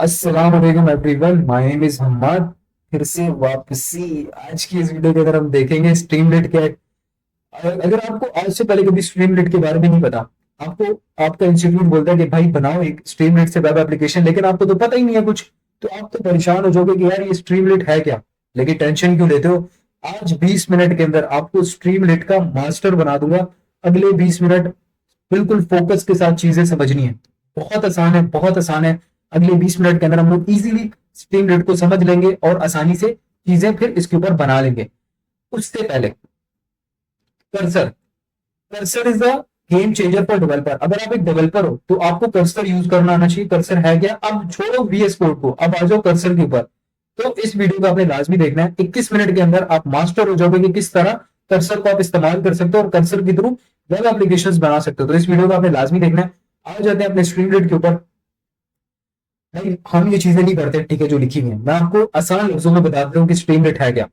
अस्सलाम वालेकुम everyone, my name is Hammad. फिर से वापसी। आज की इस वीडियो के अंदर हम देखेंगे स्ट्रीमलेट क्या है। अगर आपको आज से पहले कभी स्ट्रीमलेट के बारे में नहीं पता, आपको आपका इंस्टीट्यूट बोलता है कि भाई बनाओ एक स्ट्रीमलेट से वेब एप्लीकेशन, लेकिन आपको तो पता ही नहीं है कुछ, तो आप तो परेशान हो जाओगे कि यार ये स्ट्रीमलेट है क्या। लेकिन टेंशन क्यों लेते हो। आज 20 मिनट के अंदर आपको स्ट्रीमलेट का मास्टर बना दूंगा। अगले 20 मिनट बिल्कुल फोकस के साथ चीजें समझनी है। बहुत आसान है, बहुत आसान है। अगले 20 मिनट के अंदर हम लोग इजीली स्ट्रीमलेट को समझ लेंगे और आसानी से चीजें फिर इसके ऊपर बना लेंगे। उससे पहले cursor, cursor is the game changer for developer. अगर आप एक डेवलपर हो तो आपको कर्सर यूज करना आना चाहिए। कर्सर है क्या, अब छोड़ो VS कोड को, अब आ जाओ कर्सर के ऊपर। तो इस वीडियो को आपने लाजमी देखना है। 21 मिनट के अंदर आप मास्टर हो जाओगे कि किस तरह कर्सर को आप इस्तेमाल कर सकते हो और कर्सर के थ्रू वेब एप्लीकेशंस बना सकते हो। तो इस वीडियो को आपने लाजमी देखना है। आ जाते हैं अपने स्ट्रीमलेट के ऊपर। नहीं, हम ये चीजें नहीं करते, ठीक है, जो लिखी हुई है मैं आपको आसान लफ्जों में बताता हूँ कि स्ट्रीमलेट है क्या।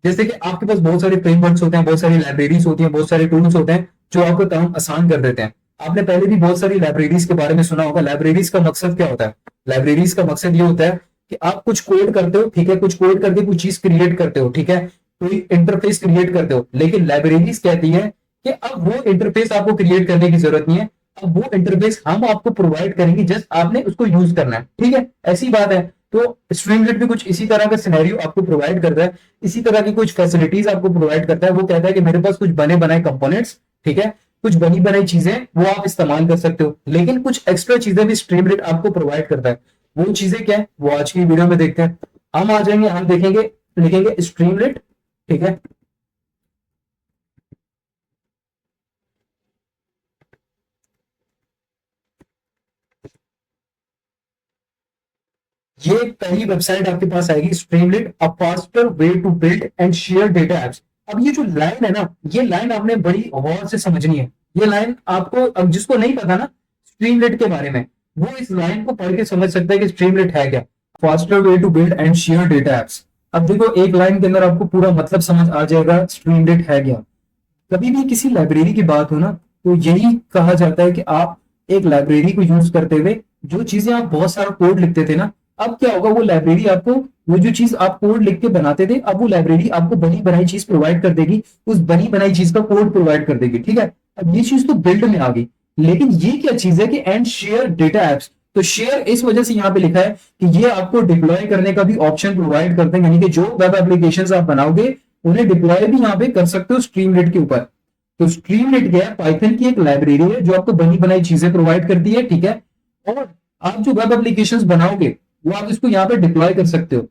जैसे कि आपके पास बहुत सारे फ्रेमवर्क्स होते हैं, बहुत सारी लाइब्रेरीज होती हैं, बहुत सारे टूल्स होते हैं जो आपको काम आसान कर देते हैं। आपने पहले भी बहुत सारी लाइब्रेरीज के बारे में सुना होगा। लाइब्रेरीज का मकसद क्या होता है। लाइब्रेरीज का मकसद ये होता है कि आप कुछ कोड करते हो, ठीक है, कुछ कोड करके कुछ चीज क्रिएट करते हो, ठीक है, कोई इंटरफेस क्रिएट करते हो। लेकिन लाइब्रेरीज कहती है कि अब वो इंटरफेस आपको क्रिएट करने की जरूरत नहीं है। अब वो इंटरफेस हम आपको प्रोवाइड करेंगे, जस्ट आपने उसको यूज करना है, ठीक है, ऐसी बात है। तो स्ट्रीमलेट भी कुछ इसी तरह का सिनेरियो आपको प्रोवाइड करता है, इसी तरह की कुछ फैसिलिटीज आपको प्रोवाइड करता है। वो कहता है कि मेरे पास कुछ बने बनाए कंपोनेंट्स, ठीक है, कुछ बनी बनाई चीजें वो आप इस्तेमाल कर सकते हो, लेकिन कुछ एक्स्ट्रा चीजें भी स्ट्रीमलेट आपको प्रोवाइड करता है। वो चीजें क्या है वो आज की वीडियो में देखते हैं। हम आ जाएंगे, हम देखेंगे, लिखेंगे स्ट्रीमलेट, ठीक है। ये पहली वेबसाइट आपके पास आएगी, Streamlit a faster way to build and share data apps. अब ये जो लाइन है ना, ये लाइन आपने बड़ी गौर से समझनी है। ये लाइन आपको, अब जिसको नहीं पता ना स्ट्रीमलेट के बारे में, वो इस लाइन को पढ़ के समझ सकता है कि स्ट्रीमलेट है क्या। Faster way to build and share data apps. अब देखो, एक लाइन के अंदर आपको पूरा मतलब समझ आ जाएगा स्ट्रीमलेट है क्या। कभी भी किसी लाइब्रेरी की बात हो ना, तो यही कहा जाता है कि आप एक लाइब्रेरी को यूज करते हुए जो चीजें आप बहुत सारा कोड लिखते थे ना, अब क्या होगा, वो लाइब्रेरी आपको वो जो चीज आप कोड लिख के बनाते थे, अब वो लाइब्रेरी आपको बनी बनाई चीज प्रोवाइड कर देगी। उस बनी बनाई चीज का कोड प्रोवाइड कर देगी, ठीक है। अब ये चीज तो बिल्ड में आ गई, लेकिन ये क्या चीज है कि एंड शेयर डेटा एप्स। तो शेयर इस वजह से यहाँ पे लिखा है कि ये आपको डिप्लॉय करने का भी ऑप्शन प्रोवाइड करते हैं, यानी कि जो वेब एप्लीकेशन आप बनाओगे उन्हें डिप्लॉय भी यहाँ पे कर सकते हो स्ट्रीमलेट के ऊपर। तो स्ट्रीमलेट क्या है, पाइथन की एक लाइब्रेरी है जो आपको बनी बनाई चीजें प्रोवाइड करती है, ठीक है। और आप जो वेब एप्लीकेशंस बनाओगे वो आप इसको यहाँ पे डिप्लॉय कर सकते हो।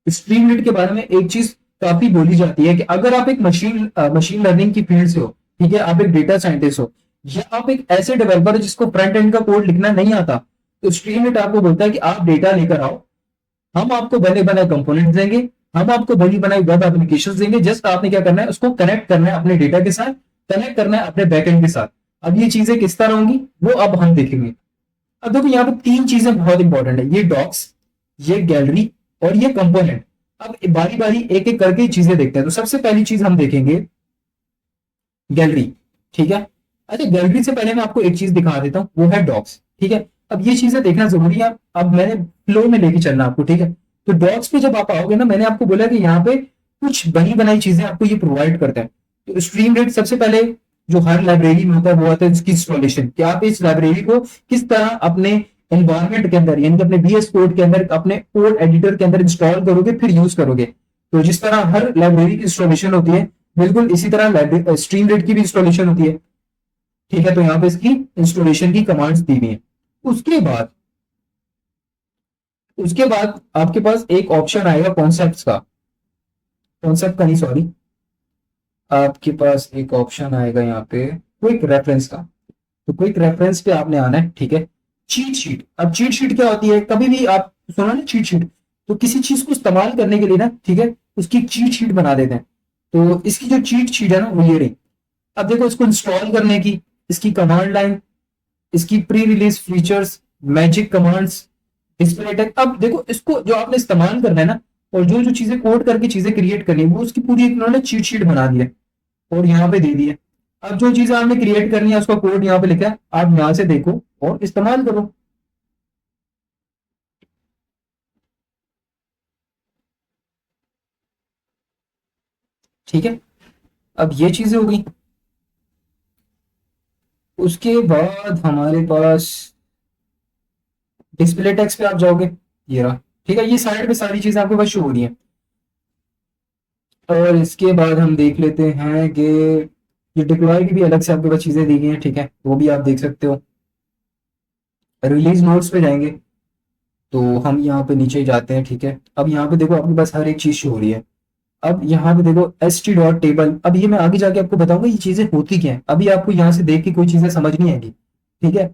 स्ट्रीमलेट के बारे में एक चीज काफी बोली जाती है कि अगर आप एक मशीन लर्निंग की फील्ड से हो, ठीक है, आप एक डेटा साइंटिस्ट हो, या आप एक ऐसे डेवलपर हो जिसको फ्रंट एंड का कोड लिखना नहीं आता, तो स्ट्रीमलेट आपको बोलता है कि आप डेटा लेकर आओ, हम आपको बने बनाए कंपोनेंट देंगे, हम आपको बनी बनाई वेब एप्लीकेशन देंगे। जस्ट आपने क्या करना है, उसको कनेक्ट करना है अपने डेटा के साथ, कनेक्ट करना है अपने बैकएंड के साथ। अब ये चीजें किस तरह होंगी वो अब हम देखेंगे। अब देखो, यहाँ पे तीन चीजें बहुत इंपॉर्टेंट है, ये डॉक्स, ये गैलरी और ये कंपोनेंट। अब बारी बारी एक एक करके चीजें देखते हैं। तो सबसे पहली चीज हम देखेंगे गैलरी, ठीक है। अच्छा, गैलरी से पहले मैं आपको एक चीज दिखा देता हूँ, वो है डॉक्स, ठीक है। अब ये चीजें देखना जरूरी है। अब मैंने फ्लो में लेके चलना आपको, ठीक है। तो डॉक्स पे जब आप आओगे ना, मैंने आपको बोला कि यहाँ पे कुछ बनी बनाई चीजें आपको ये प्रोवाइड करता है। तो स्ट्रीमलेट सबसे पहले जो हर लाइब्रेरी में होता है वो आता है इसकी इंस्टॉलेशन, कि आप इस लाइब्रेरी को किस तरह अपने एनवायरमेंट के अंदर, यानी कि अपने VS कोड के अंदर, अपने कोड एडिटर के अंदर इंस्टॉल करोगे, फिर यूज करोगे। तो जिस तरह हर लाइब्रेरी की इंस्टॉलेशन होती है, बिल्कुल इसी तरह स्ट्रीमलेट की भी इंस्टॉलेशन होती है, ठीक है। तो यहाँ पे इसकी इंस्टॉलेशन की कमांड्स दी हुई है। उसके बाद उसके बाद आपके पास एक ऑप्शन आएगा कॉन्सेप्ट्स का, कॉन्सेप्ट का नहीं, सॉरी, आपके पास एक ऑप्शन आएगा यहाँ पे क्विक रेफरेंस का। तो क्विक रेफरेंस पे आपने आना है, ठीक है। चीट शीट, अब चीट शीट क्या होती है, कभी भी आप सुना ना चीट शीट, तो किसी चीज को इस्तेमाल करने के लिए ना, ठीक है, उसकी चीट शीट बना देते हैं। तो इसकी जो चीट शीट है ना वो ये रही। अब देखो, इसको इंस्टॉल करने की इसकी कमांड लाइन, इसकी pre release features, magic commands, display tech. अब देखो, इसको जो आपने इस्तेमाल करना है ना, और जो जो चीजें कोड करके चीजें क्रिएट करनी है, वो उसकी पूरी एक उन्होंने चीट शीट बना दी है और यहाँ पे दे दी है। अब जो चीजें आपने क्रिएट करनी है उसका कोड यहाँ पे लिखा है, आप यहाँ से देखो और इस्तेमाल करो। ठीक है, अब ये चीजें हो गई। उसके बाद हमारे पास डिस्प्ले टेक्स्ट पे आप जाओगे, ये रहा। ठीक है, ये साइड पे सारी चीजें आपके पास शो हो रही है। और इसके बाद हम देख लेते हैं कि ये डिप्लॉय की भी अलग से आपके पास चीजें दी गई हैं। ठीक है, वो भी आप देख सकते हो। रिलीज नोट्स पे जाएंगे तो हम यहाँ पे नीचे जाते हैं। ठीक है, अब यहाँ पे देखो आपके पास हर एक चीज शो हो रही है। अब यहाँ पे देखो एस टी डॉट टेबल, अब ये मैं आगे जाके आपको बताऊंगा ये चीजें होती क्या है, अभी आपको यहाँ से देख के कोई चीजें समझ नहीं आएगी। ठीक है,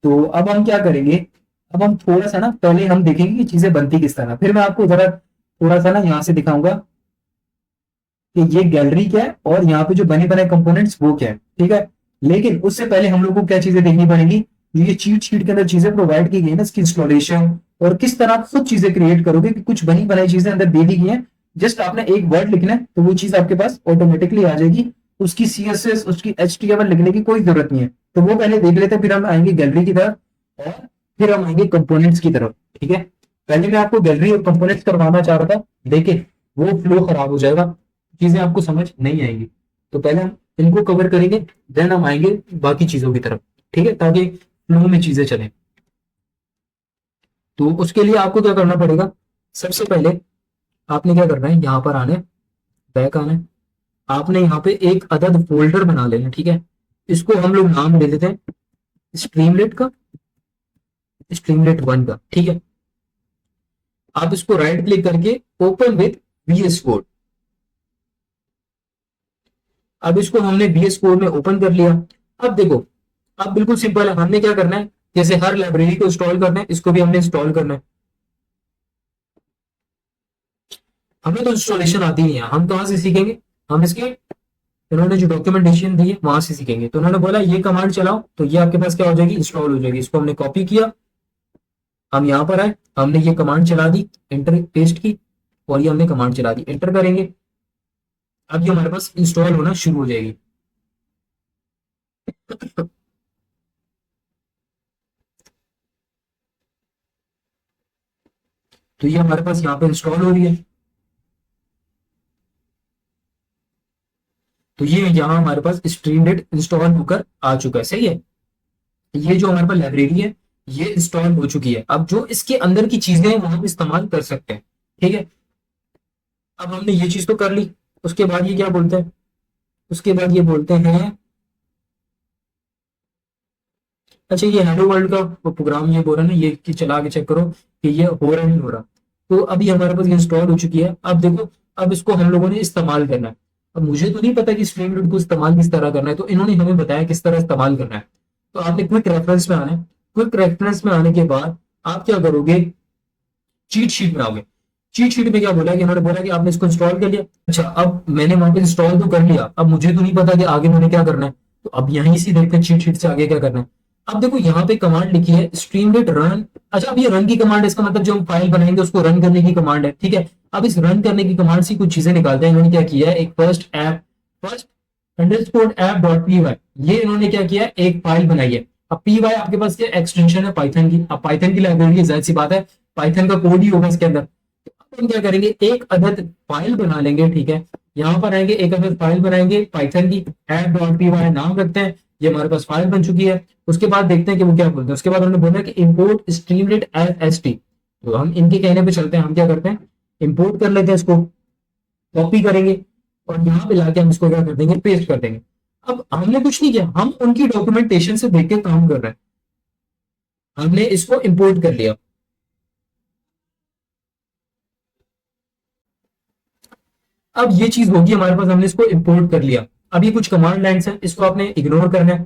तो अब हम क्या करेंगे, अब हम थोड़ा सा ना पहले हम देखेंगे कि चीजें बनती किस तरह, फिर मैं आपको जरा थोड़ा सा ना यहाँ से दिखाऊंगा कि ये गैलरी क्या है और यहाँ पे जो बने बनाए कंपोनेंट्स वो क्या है। ठीक है, लेकिन उससे पहले हम लोग को क्या चीजें देखनी पड़ेगी, जो ये चीट शीट के अंदर चीजें प्रोवाइड की गई है ना, इसकी इंस्टॉलेशन और किस तरह आप खुद चीजें क्रिएट करोगे, कि कुछ बनी बनाई चीजें अंदर दे दी गई हैं, जस्ट आपने एक वर्ड लिखना है तो वो चीज आपके पास ऑटोमेटिकली आ जाएगी। उसकी CSS उसकी HTML लिखने की कोई जरूरत नहीं है। तो वो पहले देख लेते हैं, फिर हम आएंगे गैलरी की तरफ और फिर हम आएंगे कंपोनेंट्स की तरफ। ठीक है, पहले मैं आपको गैलरी और कंपोनेंट्स करवाना चाह रहा था, लेकिन वो फ्लो खराब हो जाएगा, चीजें आपको समझ नहीं आएंगी। तो पहले हम इनको कवर करेंगे, देन हम आएंगे बाकी चीजों की तरफ। ठीक है, ताकि फ्लो में चीजें चलें। तो उसके लिए आपको क्या करना पड़ेगा, सबसे पहले आपने क्या करना है, यहाँ पर आना है, बैक आना है। आपने यहाँ पे एक अदद फोल्डर बना लेना। ठीक है, इसको हम लोग नाम दे देते हैं स्ट्रीमलेट का, स्ट्रीमलेट 1 का। ठीक है, आप इसको राइट क्लिक करके ओपन विथ VS कोड। अब इसको हमने VS कोड में ओपन कर लिया। अब देखो, अब बिल्कुल सिंपल है, हमने क्या करना है, जैसे हर लाइब्रेरी को इंस्टॉल करना है, इसको भी हमने इंस्टॉल करना है। हमें तो इंस्टॉलेशन आती नहीं है, हम कहां से सीखेंगे, हम इसके इन्होंने जो डॉक्यूमेंटेशन दी है वहां से सीखेंगे। तो उन्होंने बोला ये कमांड चलाओ, तो ये आपके पास क्या हो जाएगी, इंस्टॉल हो जाएगी। इसको हमने कॉपी किया, हम यहाँ पर आए, हमने ये कमांड चला दी, एंटर पेस्ट की, और ये हमने कमांड चला दी, एंटर करेंगे। अब ये हमारे पास इंस्टॉल होना शुरू हो जाएगी। तो ये हमारे पास यहाँ पे इंस्टॉल हो रही है। तो ये यहाँ हमारे पास स्ट्रीमलेट इंस्टॉल होकर आ चुका है। सही है, ये जो हमारे पास लाइब्रेरी है ये इंस्टॉल हो चुकी है। अब जो इसके अंदर की चीजें हैं वो हम इस्तेमाल कर सकते हैं। ठीक है, अब हमने ये चीज तो कर ली। उसके बाद ये क्या बोलते हैं, उसके बाद ये बोलते हैं, अच्छा ये हेलो वर्ल्ड का प्रोग्राम ये बोल रहा है ना, ये कि चला के चेक करो कि ये हो रहा है नहीं हो रहा। तो अभी हमारे पास ये इंस्टॉल हो चुकी है। अब देखो, अब इसको हम लोगों ने इस्तेमाल करना है। अब मुझे तो नहीं पता कि स्ट्रीम रीड को इस्तेमाल किस तरह करना है, तो इन्होंने हमें बताया किस तरह इस्तेमाल करना है। तो आपने क्विक रेफरेंस में आना है। क्विक रेफरेंस में आने के बाद आप क्या करोगे, चीट शीट में आओगे। चीट शीट में क्या बोला कि इन्होंने बोला कि आपने इसको इंस्टॉल कर लिया। अच्छा, अब मैंने वहां पे इंस्टॉल तो कर लिया, अब मुझे तो नहीं पता कि आगे मैंने क्या करना है। तो अब यहीं से देखते हैं चीट शीट से आगे क्या करना है। अब देखो यहाँ पे कमांड लिखी है स्ट्रीमलेट रन। अच्छा, अब ये रन की कमांड है, इसका मतलब जो हम फाइल बनाएंगे उसको रन करने की कमांड है। ठीक है, अब इस रन करने की कमांड से कुछ चीजें निकालते हैं। इन्होंने क्या किया है, एक first underscore app dot P Y, ये इन्होंने क्या किया है, एक फाइल बनाई है। अब पी वाई आपके पास क्या एक्सटेंशन है पाइथन की, अब पाइथन की लाइब्रेरी है, जाहिर सी बात है पाइथन का कोड ही होगा इसके अंदर। तो हम क्या करेंगे, एक अदद फाइल बना लेंगे। ठीक है, यहाँ पर आएंगे, एक अदद फाइल बनाएंगे पाइथन की, ऐप डॉट पी वाई नाम रखते हैं। ये हमारे पास फाइल बन चुकी है। उसके बाद देखते हैं कि वो क्या बोलते हैं। उसके बाद उन्होंने बोला कि import Streamlit as S T. तो हम इनके कहने पे चलते हैं, हम क्या करते हैं, इम्पोर्ट कर लेते हैं, इसको कॉपी करेंगे और यहाँ पे लाके हम इसको क्या कर देंगे, पेस्ट कर देंगे। अब हमने कुछ नहीं किया, हम उनकी डॉक्यूमेंटेशन से देख के काम कर रहे हैं। हमने इसको इंपोर्ट कर लिया। अब ये चीज होगी हमारे पास, हमने इसको इंपोर्ट कर लिया। अब ये कुछ कमांड लाइन्स है, इसको आपने इग्नोर करना है,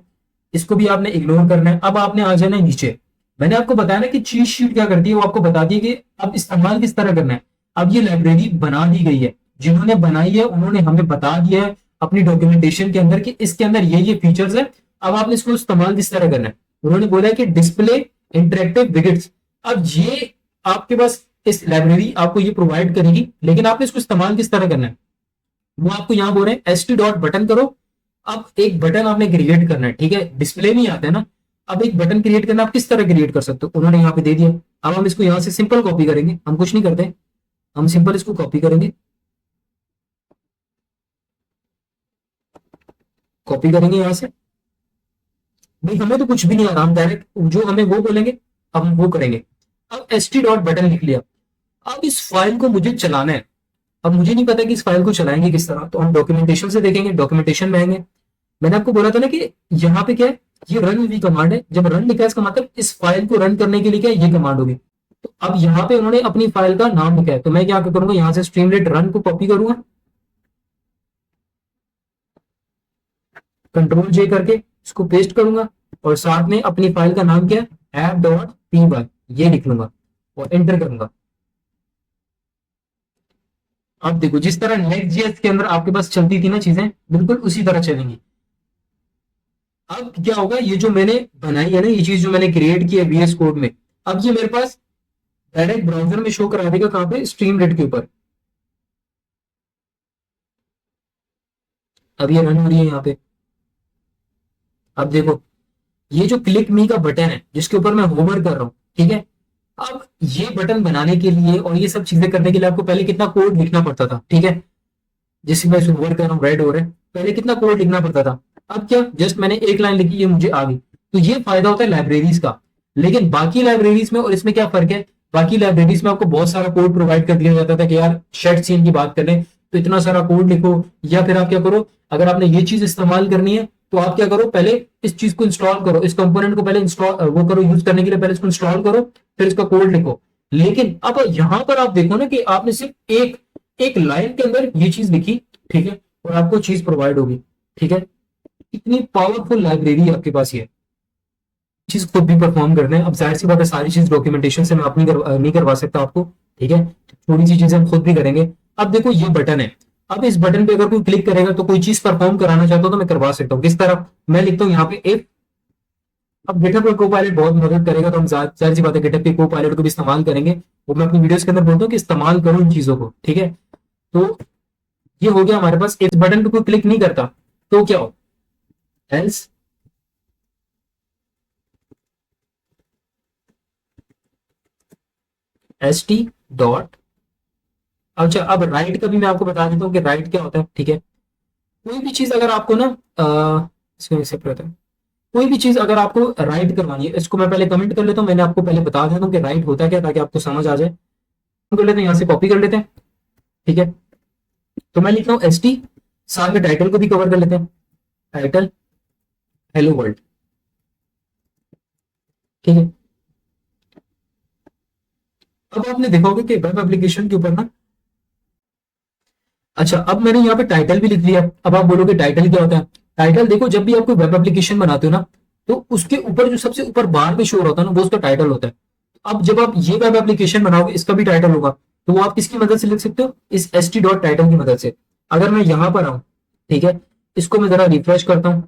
इसको भी आपने इग्नोर करना है। अब आपने आ जाना है नीचे। मैंने आपको बताया ना कि चीट शीट क्या करती है, वो आपको बताती है कि अब इस्तेमाल किस तरह करना है। अब ये लाइब्रेरी बना दी गई है, जिन्होंने बनाई है उन्होंने हमें बता दिया है अपनी डॉक्यूमेंटेशन के अंदर कि इसके अंदर ये फीचर्स है। अब आपने इसको इस्तेमाल किस तरह करना है, उन्होंने बोला है कि डिस्प्ले इंटरेक्टिव विकेट्स। अब ये आपके पास इस लाइब्रेरी आपको ये प्रोवाइड करेगी, लेकिन आपने इसको इस्तेमाल किस तरह करना है, वो आपको यहां बोल रहे हैं एस टी डॉट बटन करो। अब एक बटन आपने क्रिएट करना है। ठीक है, डिस्प्ले नहीं आता है ना, अब एक बटन क्रिएट करना, आप किस तरह क्रिएट कर सकते हो, उन्होंने यहाँ पे दे दिया। अब हम इसको यहाँ से सिंपल कॉपी करेंगे, हम कुछ नहीं करते, हम सिंपल इसको कॉपी करेंगे कॉपी करेंगे यहाँ से। भाई हमें तो कुछ भी नहीं आ रहा, हम डायरेक्ट जो हमें वो बोलेंगे हम वो करेंगे। अब एस टी डॉट बटन लिख लिया। अब इस फाइल को मुझे चलाना है। अब मुझे नहीं पता कि इस फाइल को चलाएंगे किस तरह, तो हम डॉक्यूमेंटेशन से देखेंगे, डॉक्यूमेंटेशन में आएंगे। मैंने आपको बोला था ना कि यहाँ पे क्या है, ये रन हुई कमांड है। जब रन लिखा है इसका मतलब इस फाइल को रन करने के लिए क्या है, ये कमांड होगी। तो अब यहाँ पे उन्होंने अपनी फाइल का नाम लिखा है, तो मैं क्या करूंगा, यहाँ से स्ट्रीमलेट रन को कॉपी करूंगा, कंट्रोल जे करके इसको पेस्ट करूंगा, और साथ में अपनी फाइल का नाम क्या है, ऐप डॉट पी वाई, ये लिख लूंगा और एंटर करूंगा। अब देखो जिस तरह नेक्स्ट जेएस के अंदर आपके पास चलती थी ना चीजें, बिल्कुल उसी तरह चलेंगी। अब क्या होगा, ये जो मैंने बनाई है ना, ये चीज जो मैंने क्रिएट की है वीएस कोड में, अब ये मेरे पास डायरेक्ट ब्राउजर में शो करा देगा, कहां पे, स्ट्रीम रेट के ऊपर। अब ये रन हो रही है यहाँ पे। अब देखो ये जो क्लिक मी का बटन है जिसके ऊपर मैं होवर कर रहा हूँ, ठीक है। अब ये बटन बनाने के लिए और ये सब चीजें करने के लिए आपको पहले कितना कोड लिखना पड़ता था, ठीक है। जैसे मैं होवर कर रहा हूँ, रेड हो रहा है, पहले कितना कोड लिखना पड़ता था। अब क्या, जस्ट मैंने एक लाइन लिखी, ये मुझे आ गई। तो ये फायदा होता है लाइब्रेरीज का। लेकिन बाकी लाइब्रेरीज में और इसमें क्या फर्क है, बाकी लाइब्रेरीज में आपको बहुत सारा कोड प्रोवाइड कर दिया जाता था कि यार शेड सीन की बात कर लें तो इतना सारा कोड लिखो, या फिर आप क्या करो, अगर आपने ये चीज इस्तेमाल करनी है तो आप क्या करो, पहले इस चीज को इंस्टॉल करो, इस कंपोनेंट को पहले इंस्टॉल वो करो, यूज करने के लिए पहले इसको इंस्टॉल करो, फिर इसका कोड लिखो। लेकिन अब यहां पर आप देखो ना कि आपने सिर्फ एक एक लाइन के अंदर ये चीज लिखी, ठीक है, और आपको चीज प्रोवाइड होगी, ठीक है। इतनी पावरफुल लाइब्रेरी है आपके पास, ये चीज खुद भी परफॉर्म करते हैं। अब जाहिर सी बात है सारी चीज डॉक्यूमेंटेशन से मैं अपनी नहीं करवा सकता आपको, ठीक है। थोड़ी सी चीजें हम खुद भी करेंगे। अब देखो ये बटन है, अब इस बटन पे अगर कोई क्लिक करेगा तो कोई चीज परफॉर्म कराना चाहता हूं तो मैं करवा सकता हूँ। किस तरह, मैं लिखता हूँ यहाँ पे एक, अब गिटहब का को पायलट बहुत मदद करेगा, तो हम जाहिर सी बात है गिटहब के को पायलट को भी इस्तेमाल करेंगे। वो मैं अपनी वीडियोस के अंदर बोलता हूँ कि इस्तेमाल करो इन चीजों को, ठीक है। तो ये हो गया हमारे पास, इस बटन पे कोई क्लिक नहीं करता तो क्या हो, एल्स एस टी डॉट। अच्छा अब राइट का भी मैं आपको बता देता हूँ कि राइट क्या होता है, ठीक है। कोई भी चीज अगर आपको ना इसको एक्सेप्ट होता है, कोई भी चीज अगर आपको राइट करवानी है, इसको मैं पहले कमेंट कर लेता हूँ, मैंने आपको पहले बता देता हूँ कि राइट होता है क्या, ताकि आपको समझ आ जाए। कर लेते हैं, यहाँ से कॉपी कर लेते हैं, ठीक है। तो मैं लिख रहा हूँ एस टी, साथ में टाइटल को भी कवर कर लेते हैं, टाइटल हेलो वर्ल्ड, ठीक है। अब आपने देखा होगा कि वेब एप्लीकेशन के ऊपर ना, अच्छा अब मैंने यहाँ पे टाइटल भी लिख लिया। अब आप बोलोगे टाइटल क्या होता है, टाइटल देखो जब भी आप कोई वेब एप्लीकेशन बनाते हो ना, तो उसके ऊपर जो सबसे ऊपर बार पे शो होता है ना, वो उसका टाइटल होता है। अब जब आप ये वेब एप्लीकेशन बनाओगे इसका भी टाइटल होगा, तो वो आप किसकी मदद से लिख सकते हो, इस एस टी डॉट टाइटल की मदद से। अगर मैं यहां पर आऊं, ठीक है, इसको मैं जरा रिफ्रेश करता हूं,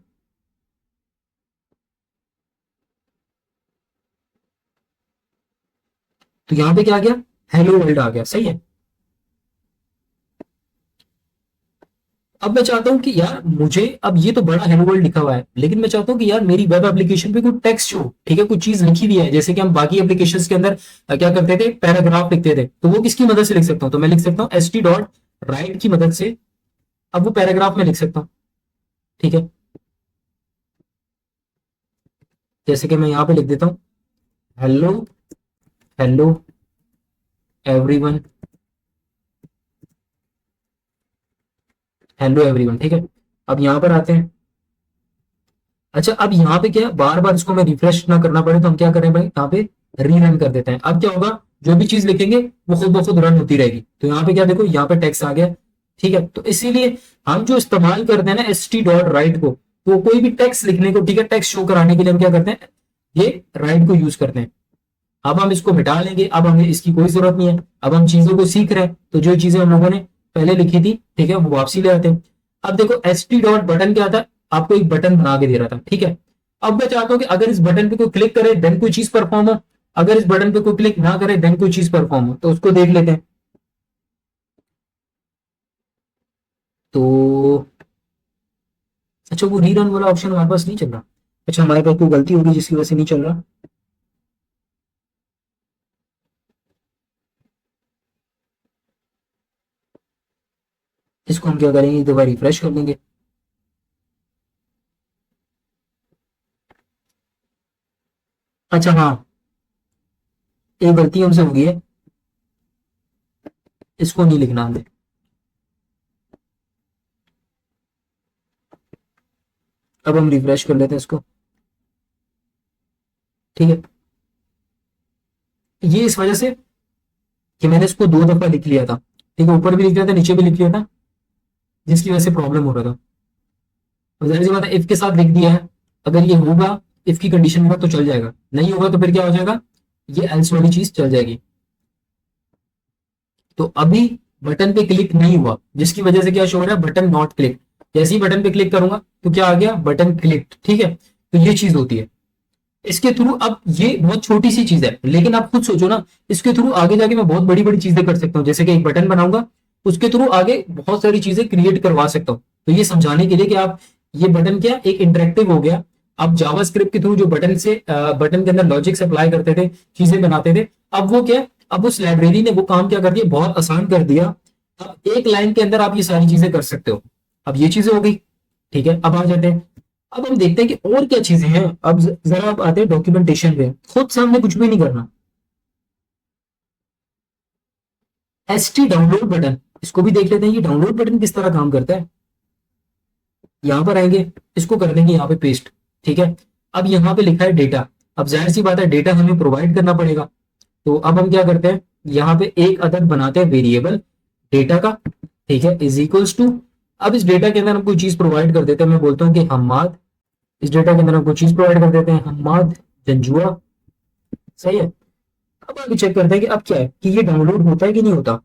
तो यहाँ पे क्या आ गया, हेलो वर्ल्ड आ गया, सही है। अब मैं चाहता हूं कि यार मुझे, अब ये तो बड़ा हेलो वर्ल्ड लिखा हुआ है, लेकिन मैं चाहता हूं कि यार मेरी वेब एप्लीकेशन पे कोई टेक्स्ट हो, ठीक है, कुछ चीज लिखी हुई है, जैसे कि हम बाकी एप्लीकेशंस के अंदर क्या करते थे, पैराग्राफ लिखते थे, तो वो किसकी मदद से लिख सकता हूँ, तो मैं लिख सकता हूँ एस टी डॉट राइट की मदद से। अब वो पैराग्राफ में लिख सकता हूँ, ठीक है। जैसे कि मैं यहाँ पे लिख देता हूँ, hello, hello everyone, hello everyone, ठीक है। अब यहाँ पर आते हैं। अच्छा अब यहाँ पे क्या है, बार बार इसको मैं रिफ्रेश ना करना पड़े, तो हम क्या करें भाई, यहाँ पे रीरन कर देते हैं। अब क्या होगा, जो भी चीज लिखेंगे वो खुद ब खुद रन होती रहेगी। तो यहाँ पे क्या देखो, यहाँ पे टेक्स्ट आ गया, ठीक है। तो इसीलिए हम जो इस्तेमाल करते हैं ना एस टी डॉट राइट को, तो कोई भी टेक्स्ट लिखने को, ठीक है, टेक्स्ट शो कराने के लिए हम क्या करते हैं, ये राइट को यूज करते हैं। अब हम इसको मिटा लेंगे, अब हमें इसकी कोई जरूरत नहीं है। अब हम चीजों को सीख रहे हैं, तो जो चीजें हम लोगों ने पहले लिखी थी, ठीक है, वो वापसी ले आते हैं। अब देखो एस टी डॉट बटन क्या था, आपको एक बटन बना के दे रहा था, ठीक है। अब मैं चाहता हूं कि अगर इस बटन पे कोई क्लिक करे देन कोई चीज परफॉर्म हो, अगर इस बटन पे कोई क्लिक ना करे देन कोई चीज परफॉर्म हो, तो उसको देख लेते हैं। तो अच्छा वो रीरन वाला ऑप्शन हमारे पास नहीं चल रहा। अच्छा हमारे पास कोई गलती होगी जिसकी वजह से नहीं चल रहा। इसको हम क्या करेंगे, एक दो बार रिफ्रेश कर लेंगे। अच्छा हाँ, एक गलती हमसे हो गई है, इसको नहीं लिखना हमें। अब हम रिफ्रेश कर लेते हैं इसको। ठीक है, ये इस वजह से कि मैंने इसको दो दफा लिख लिया था। ठीक है, ऊपर भी लिख लिया था, नीचे भी लिख लिया था, जिसकी वजह से प्रॉब्लम हो रहा था। और जाहिर सी बात है, इफ के साथ लिख दिया है, अगर ये होगा इफ की कंडीशन होगा तो चल जाएगा, नहीं होगा तो फिर क्या हो जाएगा, ये एल्स वाली चीज चल जाएगी। तो अभी बटन पे क्लिक नहीं हुआ, जिसकी वजह से क्या शो हो रहा है, बटन नॉट क्लिक। जैसे ही बटन पे क्लिक करूंगा तो क्या आ गया, बटन क्लिक। ठीक है, तो ये चीज होती है इसके थ्रू। अब ये बहुत छोटी सी चीज है, लेकिन आप खुद सोचो ना, इसके थ्रू आगे जाके मैं बहुत बड़ी बड़ी चीजें कर सकता हूँ। जैसे कि एक बटन बनाऊंगा, उसके थ्रू आगे बहुत सारी चीजें क्रिएट करवा सकता हूँ। तो ये समझाने के लिए कि आप, ये बटन क्या एक इंटरेक्टिव हो गया। आप जावास्क्रिप्ट के थ्रू जो बटन से बटन के अंदर लॉजिक्स अप्लाई करते थे, चीजें बनाते थे, अब वो क्या, अब उस लाइब्रेरी ने वो काम क्या कर दिया, बहुत आसान कर दिया। अब एक लाइन के अंदर आप ये सारी चीजें कर सकते हो। अब ये चीजें हो गई। ठीक है, अब आ जाते हैं, अब हम देखते हैं कि और क्या चीजें हैं। अब जरा आप आते हैं डॉक्यूमेंटेशन पे। खुद सामने कुछ भी नहीं करना। एसटी डाउनलोड बटन, इसको भी देख लेते हैं, ये डाउनलोड बटन किस तरह काम करता है। यहां पर आएंगे, इसको कर देंगे यहाँ पे पेस्ट। ठीक है, अब यहाँ पे लिखा है डेटा। अब जाहिर सी बात है, डेटा हमें प्रोवाइड करना पड़ेगा। तो अब हम क्या करते हैं, यहाँ पे एक अदद बनाते हैं वेरिएबल डेटा का। ठीक है, इज इक्वल्स टू, अब इस डेटा के अंदर हम कोई चीज प्रोवाइड कर देते हैं। मैं बोलता हूँ कि हम्माद, इस डेटा के अंदर हम कोई चीज प्रोवाइड कर देते हैं, हम्माद जंजुआ। सही है। अब आगे चेक करते हैं कि अब क्या है, कि ये डाउनलोड होता है कि नहीं होता।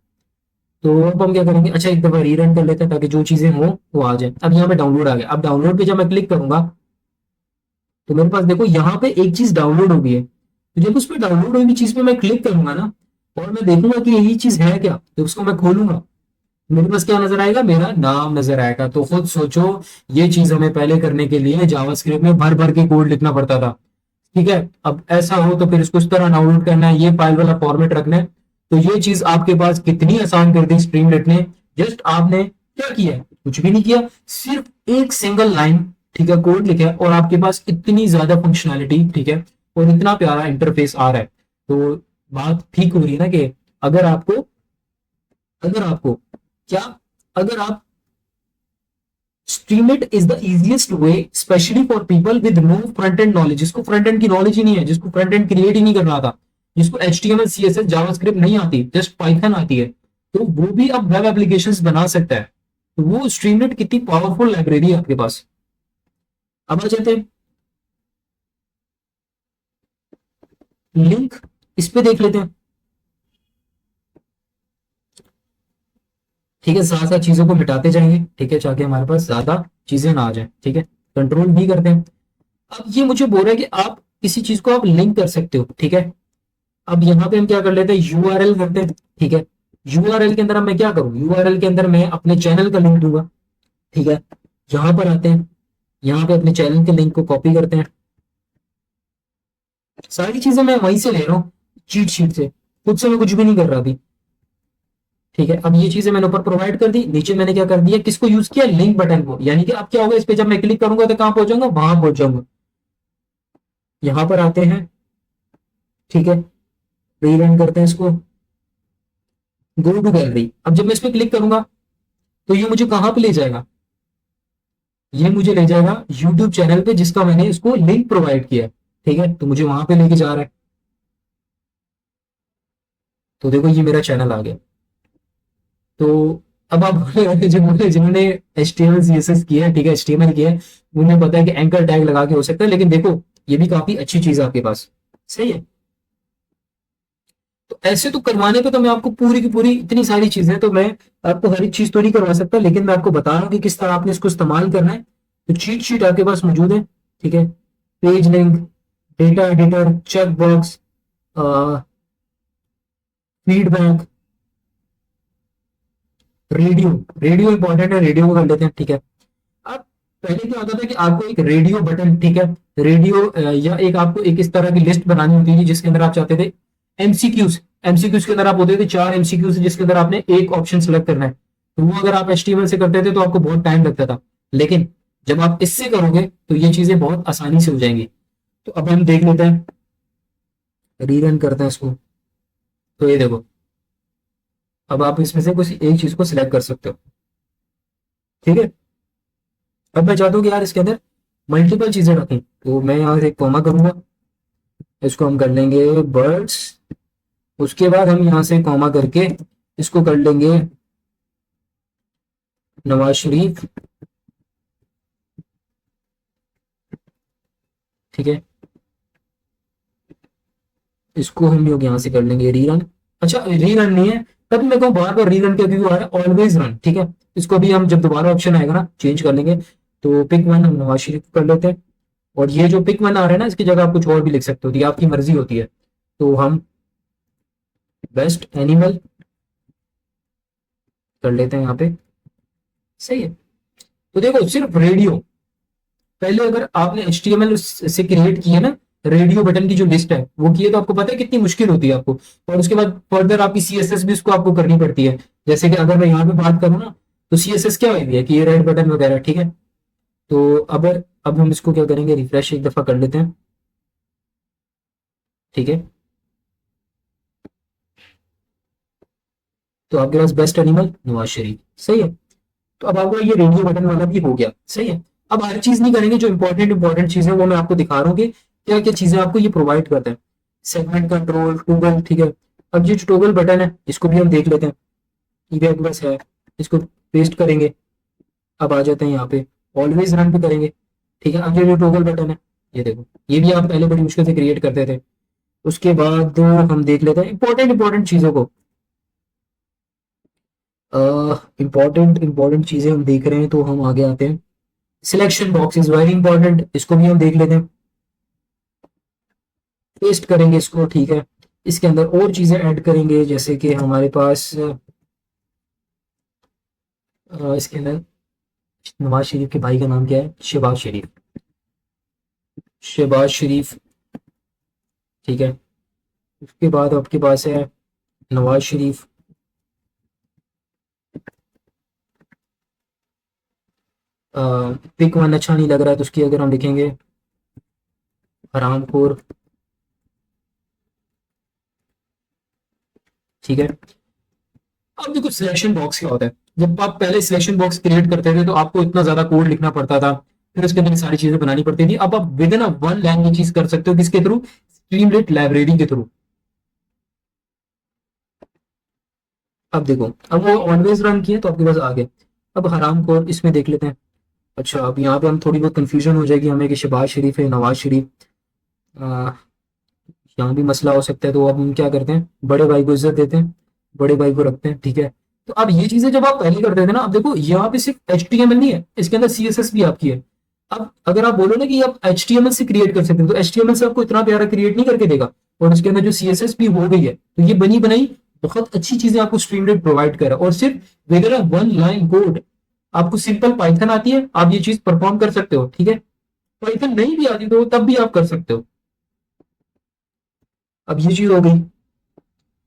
तो अब हम क्या करेंगे, अच्छा एक दफा रीरन कर लेते हैं ताकि जो चीजें हो वो आ जाए। अब यहाँ पे डाउनलोड आ गया। अब डाउनलोड पे जब मैं क्लिक करूंगा तो मेरे पास देखो यहाँ पे एक चीज डाउनलोड हो गई है। तो जब उस पर डाउनलोड हुई चीज पे मैं क्लिक करूंगा ना, और मैं देखूंगा कि यही चीज है क्या, तो उसको मैं खोलूंगा, मेरे पास क्या नजर आएगा, मेरा नाम नजर आएगा। तो खुद सोचो, ये चीज हमें पहले करने के लिए जावास्क्रिप्ट में भर भर के कोड लिखना पड़ता था। ठीक है, अब ऐसा हो तो फिर इसको इस तरह डाउनलोड करना है, ये फाइल वाला फॉर्मेट रखना है। तो ये चीज आपके पास कितनी आसान कर दी स्ट्रीमलेट ने। जस्ट आपने क्या किया, कुछ भी नहीं किया, सिर्फ एक सिंगल लाइन, ठीक है, कोड लिखा है, और आपके पास इतनी ज्यादा फंक्शनैलिटी, ठीक है, और इतना प्यारा इंटरफेस आ रहा है। तो बात ठीक हो रही है ना, कि अगर आपको, अगर आपको क्या, अगर आप, Streamlit is the easiest way specially for people with no front end knowledge, जिसको फ्रंट एंड की नॉलेज ही नहीं है, जिसको फ्रंट एंड क्रिएट ही नहीं कर रहा था, जिसको HTML CSS जावास्क्रिप्ट नहीं आती, जस्ट पाइथन आती है, तो वो भी अब वेब एप्लीकेशंस बना सकता है। तो वो स्ट्रीमलेट कितनी पावरफुल लाइब्रेरी है आपके पास। अब आ जाते हैं लिंक, इस पे देख लेते हैं। ठीक है, साथ साथ चीजों को मिटाते जाएंगे, ठीक है, ताकि हमारे पास ज्यादा चीजें ना आ जाए। ठीक है, कंट्रोल भी करते हैं। अब ये मुझे बोल रहा है कि आप किसी चीज को आप लिंक कर सकते हो। ठीक है, अब यहाँ पे हम क्या कर लेते हैं, यूआरएल करते हैं। ठीक है, यूआरएल के अंदर अब मैं क्या करूँ, यूआरएल के अंदर मैं अपने चैनल का लिंक दूंगा। ठीक है, यहां पर आते हैं, यहाँ पे अपने चैनल के लिंक को कॉपी करते हैं। सारी चीजें मैं वहीं से ले रहा हूँ, चीट शीट से, खुद से मैं कुछ भी नहीं कर रहा अभी। ठीक है, अब ये चीजें मैंने ऊपर प्रोवाइड कर दी, नीचे मैंने क्या कर दिया, किसको यूज किया, लिंक बटन को। यानी कि अब क्या होगा, इस पे जब मैं क्लिक करूंगा तो कहां पहुंचाऊंगा, वहां पहुंच जाऊंगा। यहां पर आते हैं, ठीक है, रीरन करते हैं इसको, गो टू गैलरी। अब जब मैं इस पे क्लिक करूंगा तो ये मुझे कहां पे ले जाएगा, ये मुझे ले जाएगा यूट्यूब चैनल पे, जिसका मैंने इसको लिंक प्रोवाइड किया। ठीक है, तो मुझे वहां पे लेके जा रहा है। तो देखो ये मेरा चैनल आ गया। तो अब आप जो बोले, जिन्होंने HTML CSS किया है, ठीक है, HTML किया है, उन्हें पता है कि एंकर टैग लगा के हो सकता है, लेकिन देखो ये भी काफी अच्छी चीज है आपके पास। सही है। तो ऐसे तो करवाने पे तो मैं आपको पूरी की पूरी इतनी सारी चीजें, तो मैं आपको हर एक चीज तो नहीं करवा सकता, लेकिन मैं आपको बता रहा हूँ कि किस तरह आपने इसको इस्तेमाल करना है। तो चीट शीट आपके पास मौजूद है। ठीक है, page link, data editor, check box, feedback, radio, radio important है, रेडियो को कर लेते हैं। ठीक है, अब पहले क्या होता था कि आपको एक रेडियो बटन, ठीक है, रेडियो या एक आपको एक इस तरह की लिस्ट बनानी होती थी, जिसके अंदर आप चाहते थे एमसीक्यूज, एमसीक्यूज के अंदर आप होते थे 4 MCQs, जिसके अंदर आपने एक ऑप्शन सेलेक्ट करना है। तो वो अगर आप HTML से करते थे तो आपको बहुत टाइम लगता था, लेकिन जब आप इससे करोगे तो ये चीजें बहुत आसानी से हो जाएंगी। तो अब हम देख लेते हैं, रीरन करते हैं इसको। तो ये देखो, अब आप इसमें से कुछ एक चीज को सिलेक्ट कर सकते हो। ठीक है, अब मैं चाहता हूँ कि यार इसके अंदर मल्टीपल चीजें रखें, तो मैं यहाँ से एक कॉमा करूंगा, इसको हम कर लेंगे बर्ड्स। उसके बाद हम यहाँ से कॉमा करके इसको कर लेंगे नवाज शरीफ। ठीक है, इसको हम लोग यहाँ से कर लेंगे रीरन। अच्छा, रीरन नहीं है, तब मैं कहूँ बार बार रीरन क्या, क्योंकि आ रहा है ऑलवेज रन। ठीक है, इसको भी हम जब दोबारा ऑप्शन आएगा ना चेंज कर लेंगे। तो पिक वन हम नवाज शरीफ कर लेते हैं, और ये जो पिक वन आ रहा है ना इसकी जगह आप कुछ और भी लिख सकते हो, तो ये आपकी मर्जी होती है। तो हम बेस्ट एनिमल कर लेते हैं यहाँ पे। सही है, तो देखो सिर्फ रेडियो, पहले अगर आपने HTML से क्रिएट किया ना रेडियो बटन की जो लिस्ट है वो की है, तो आपको पता है कितनी मुश्किल होती है आपको। और उसके बाद फर्दर आपकी CSS भी उसको आपको करनी पड़ती है। जैसे कि अगर मैं यहाँ पे बात करूँ ना, तो CSS क्या हुई है कि ये रेड बटन वगैरह। ठीक है, तो अब हम इसको क्या करेंगे, रिफ्रेश एक दफा कर लेते हैं। ठीक है, तो आपके पास बेस्ट एनिमल नवाज शरीफ। सही है, तो अब आपका ये रेडियो बटन वाला भी हो गया। सही है, अब हर चीज नहीं करेंगे, जो इंपॉर्टेंट इंपॉर्टेंट चीजें वो मैं आपको दिखा रहा हूँ कि क्या क्या चीजें आपको ये प्रोवाइड करता है। Segment control toggle. ठीक है, अब ये टोगल बटन है इसको भी हम देख लेते हैं, ये भी आपके पास है। इसको पेस्ट करेंगे, अब आ जाते हैं यहाँ पे ऑलवेज रन पे करेंगे। ठीक है, अब ये जो टोगल बटन है, ये देखो, ये भी आप पहले बड़ी मुश्किल से क्रिएट करते थे। उसके बाद हम देख लेते हैं इंपॉर्टेंट इंपॉर्टेंट चीजों को। इंपॉर्टेंट इंपॉर्टेंट चीजें हम देख रहे हैं, तो हम आगे आते हैं। Selection box is very important, इसको भी हम देख लेते हैं, पेस्ट करेंगे इसको। ठीक है, इसके अंदर और चीजें ऐड करेंगे, जैसे कि हमारे पास इसके अंदर नवाज शरीफ के भाई का नाम क्या है, शहबाज शरीफ। शहबाज शरीफ। ठीक है, उसके बाद आपके पास है नवाज शरीफ। पिक वन अच्छा नहीं लग रहा है, तो उसकी अगर हम लिखेंगे हरामखोर। ठीक है, अब देखो सिलेक्शन बॉक्स क्या होता है। जब आप पहले सिलेक्शन बॉक्स क्रिएट करते थे तो आपको इतना ज्यादा कोड लिखना पड़ता था, फिर उसके अंदर सारी चीजें बनानी पड़ती थी। अब आप विद इन वन लाइन ये चीज कर सकते हो, किसके थ्रू, स्ट्रीमलेट लाइब्रेरी के थ्रू। अब देखो, अब वो ऑलवेज रन किए तो आपके पास आ गए। अब हराम खोर इसमें देख लेते हैं। अच्छा, अब यहाँ पे हम थोड़ी बहुत कंफ्यूजन हो जाएगी हमें कि शहबाज शरीफ है नवाज शरीफ। आ, यहाँ भी मसला हो सकता है, तो अब हम क्या करते हैं, बड़े भाई को इज्जत देते हैं, बड़े भाई को रखते हैं। ठीक है, तो अब ये चीजें जब आप पहले करते थे ना, अब देखो यहाँ पे सिर्फ HTML नहीं है, इसके अंदर CSS भी आपकी है। अब अगर आप बोलो ना कि आप HTML से क्रिएट कर सकते हैं, तो HTML से आपको इतना प्यारा क्रिएट नहीं करके देगा, और उसके अंदर जो CSS भी हो गई है, तो ये बनी बनाई बहुत अच्छी चीजें आपको स्ट्रीमलाइट प्रोवाइड कर रहा है। और सिर्फ विद वन लाइन कोड, आपको सिंपल पाइथन आती है, आप ये चीज परफॉर्म कर सकते हो। ठीक है, पाइथन नहीं भी आती तो तब भी आप कर सकते हो। अब ये चीज हो गई।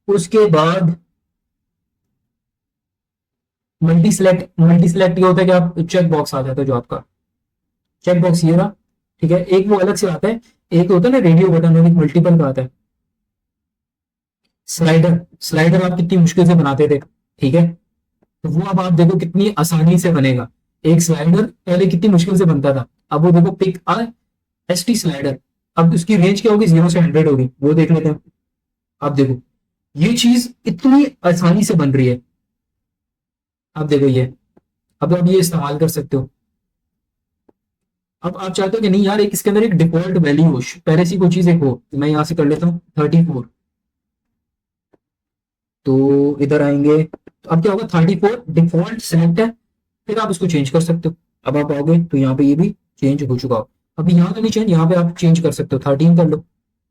उसके बाद मल्टी सेलेक्ट ये होता है कि आप चेक बॉक्स आ जाता है, जो आपका चेक बॉक्स ये रहा। ठीक है, एक वो अलग से आता है, एक होता है ना रेडियो बटन, और एक मल्टीपल का आता है। स्लाइडर, स्लाइडर आप कितनी मुश्किल से बनाते थे। ठीक है, तो वो अब आप देखो कितनी आसानी से बनेगा। एक स्लाइडर पहले कितनी मुश्किल से बनता था, अब वो देखो पिक ST स्लाइडर। अब उसकी रेंज क्या होगी, 0 से 100 होगी, वो देख लेते हैं। आप देखो ये चीज इतनी आसानी से बन रही है। आप देखो ये, अब आप ये इस्तेमाल कर सकते हो। अब आप चाहते हो कि नहीं यार, एक इसके अंदर एक डिफॉल्ट वैल्यू हो, पहले से कोई चीज एक हो, तो मैं यहां से कर लेता हूँ 34। तो इधर आएंगे, तो अब क्या होगा, 34 डिफॉल्ट सेलेक्ट है, फिर आप इसको चेंज कर सकते हो। अब आप आओगे तो यहाँ पे ये भी चेंज हो चुका हो। अभी यहाँ तो नहीं चेंज, यहाँ पे आप चेंज कर सकते हो, 13 कर लो।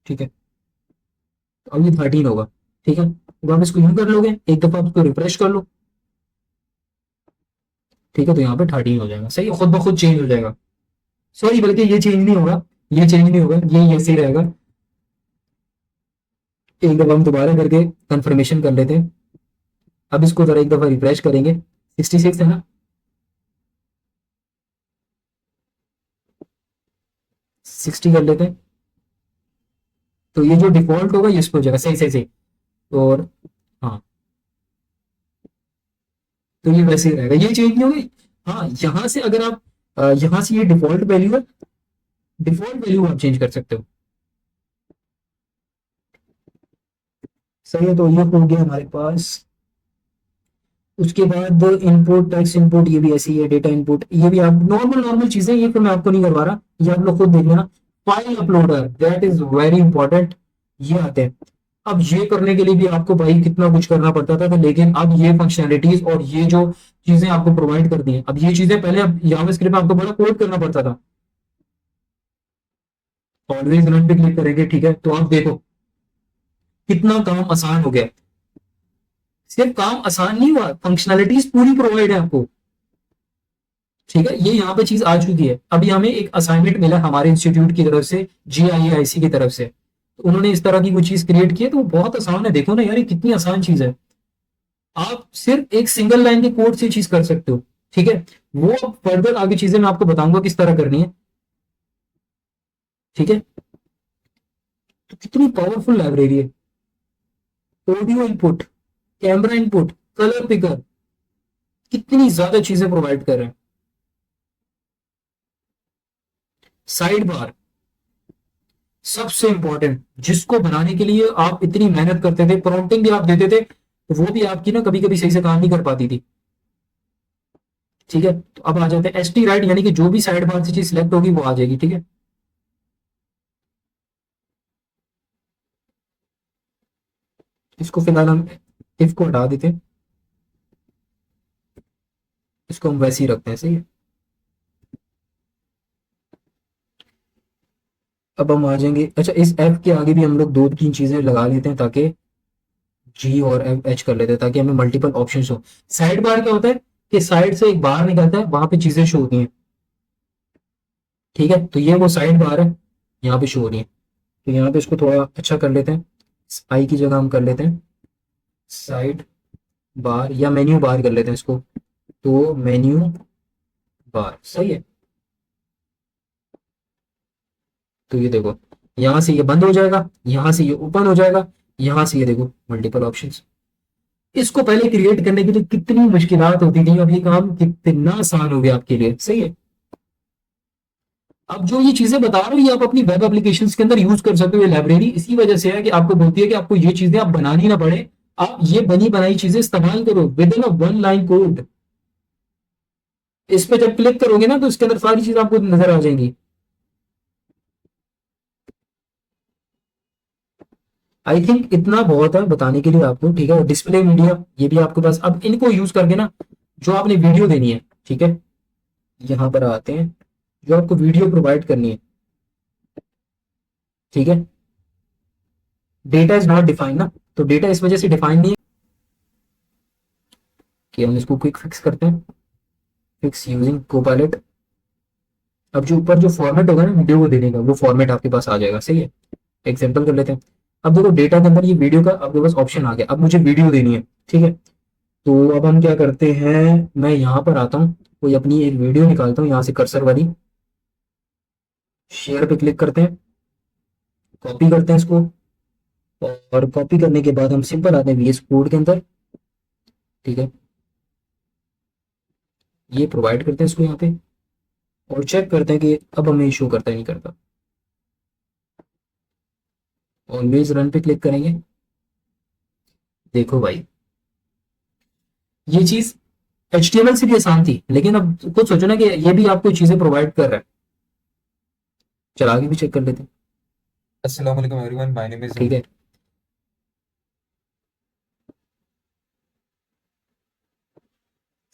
ठीक है, तो अब ये 13 होगा। ठीक है, अब आप इसको यूं कर लोगे, एक दफा आप इसको रिफ्रेश कर लो। ठीक है, तो यहाँ पे 13 हो जाएगा। सही है, खुद ब खुद चेंज हो जाएगा। सॉरी, बल्कि ये चेंज नहीं होगा, ये चेंज नहीं होगा, ये ऐसे ही रहेगा। एक दफा हम दोबारा करके कंफर्मेशन कर लेते हैं। अब इसको जरा एक दफा रिफ्रेश करेंगे, 66 है ना, 60 कर लेते हैं। तो ये जो डिफॉल्ट होगा ये इस पे हो जाएगा, सही सही सही। और हाँ, तो ये वैसे ही रहेगा, ये चेंज नहीं होगी। हाँ, यहाँ से अगर आप यहाँ से ये डिफॉल्ट वैल्यू है, डिफॉल्ट वैल्यू आप चेंज कर सकते हो। सही है, तो ये हो गया हमारे पास। उसके बाद इनपुट, टेक्स्ट इनपुट, ये भी ऐसी है, डेटा इनपुट, ये भी आप नॉर्मल नॉर्मल चीजें, ये फिर मैं आपको नहीं करवा रहा, ये आप लोग खुद देख लेना। File uploader, that is very important, ये आते हैं। अब ये करने के लिए भी आपको भाई कितना कुछ करना पड़ता था, तो लेकिन अब ये फंक्शनैलिटीज और ये जो चीजें आपको प्रोवाइड कर दी हैं, अब ये चीजें पहले अब जावास्क्रिप्ट में आपको बड़ा कोड करना पड़ता था। ऑलवेज रन पे क्लिक करेंगे, ठीक है, तो आप देखो कितना काम आसान हो गया। सिर्फ काम आसान नहीं हुआ, फंक्शनैलिटीज पूरी प्रोवाइड है आपको, ठीक है। ये यहाँ पे चीज आ चुकी है। अभी हमें एक असाइनमेंट मिला हमारे इंस्टीट्यूट की तरफ से, GIAIC की तरफ से, तो उन्होंने इस तरह की कुछ चीज क्रिएट की है, तो वो बहुत आसान है। देखो ना यार, ये कितनी आसान चीज है, आप सिर्फ एक सिंगल लाइन के कोड से चीज कर सकते हो, ठीक है। वो फर्दर आगे चीजें मैं आपको बताऊंगा किस तरह करनी है, ठीक है। तो कितनी पावरफुल लाइब्रेरी है। Audio input, camera input, colour picker, कितनी ज्यादा चीजें प्रोवाइड कर रहे हैं। साइड बार सबसे इंपॉर्टेंट, जिसको बनाने के लिए आप इतनी मेहनत करते थे, प्रॉम्प्टिंग भी आप देते थे, तो वो भी आपकी ना कभी कभी सही से काम नहीं कर पाती थी, ठीक है। तो अब आ जाते हैं ST राइट, यानी कि जो भी साइड बार से चीज सिलेक्ट होगी वो आ जाएगी, ठीक है। इसको फिलहाल हम इफ को हटा देते हैं, इसको हम वैसे ही रखते हैं, सही है। अब हम आ जाएंगे, अच्छा इस F के आगे भी हम लोग दो तीन चीजें लगा लेते हैं, ताकि G और H कर लेते हैं, ताकि हमें मल्टीपल ऑप्शन हो। साइड बार क्या होता है कि साइड से एक बार निकलता है, वहां पे चीजें शो होती हैं, ठीक है। तो ये वो साइड बार है, यहाँ पे शो हो रही है। तो यहाँ पे इसको थोड़ा अच्छा कर लेते हैं, आई की जगह हम कर लेते हैं साइड बार, या मेन्यू बार कर लेते हैं इसको, तो मेन्यू बार, सही है। तो ये देखो, यहाँ से ये बंद हो जाएगा, यहाँ से ये ओपन हो जाएगा, यहाँ से ये देखो मल्टीपल ऑप्शंस। इसको पहले क्रिएट करने के लिए कितनी मुश्किलात होती थी, अब ये काम कितना आसान हो गया आपके लिए, सही है। अब जो ये चीजें बता रहा हूँ, ये आप अपनी वेब एप्लीकेशंस के अंदर यूज कर सकते हो। ये लाइब्रेरी इसी वजह से है कि आपको बोलती है कि आपको ये चीजें आप बनानी ना पड़े, आप ये बनी बनाई चीजें इस्तेमाल करो with in a one line code. इस पे जब क्लिक करोगे ना, तो इसके अंदर सारी चीज आपको नजर आ जाएंगी। आई थिंक इतना बहुत है बताने के लिए आपको, ठीक है। डिस्प्ले मीडिया, ये भी आपके पास, अब इनको यूज करके ना, जो आपने वीडियो देनी है, ठीक है, यहां पर आते हैं, जो आपको वीडियो प्रोवाइड करनी है, ठीक है। डेटा इज नॉट डिफाइंड ना, तो डेटा इस वजह से डिफाइंड नहीं है कि हम इसको क्विक फिक्स करते हैं, फिक्स यूजिंग कोपायलट। अब जो ऊपर जो फॉर्मेट होगा ना वीडियो को देने का, वो फॉर्मेट आपके पास आ जाएगा, सही है। एग्जाम्पल कर लेते हैं। अब देखो डेटा के अंदर ये वीडियो का आपके पास ऑप्शन आ गया, अब मुझे वीडियो देनी है, ठीक है। तो अब हम क्या करते हैं, मैं यहाँ पर आता हूँ, कोई अपनी एक वीडियो निकालता हूँ यहाँ से, कर्सर वाली, शेयर पे क्लिक करते हैं, कॉपी करते हैं इसको, और कॉपी करने के बाद हम सिंपल आते हैं VS कोड के अंदर, ठीक है। ये प्रोवाइड करते हैं इसको यहाँ पे, और चेक करते हैं कि अब हमें शो करता है नहीं करता। ऑलवेज रन पे क्लिक करेंगे, देखो भाई ये चीज HTML से भी आसान थी, लेकिन अब खुद सोचो ना कि ये भी आपको चीजें प्रोवाइड कर रहा है। चल आगे भी चेक कर लेते हैं, Assalamu alaikum everyone. My name is ठीक है।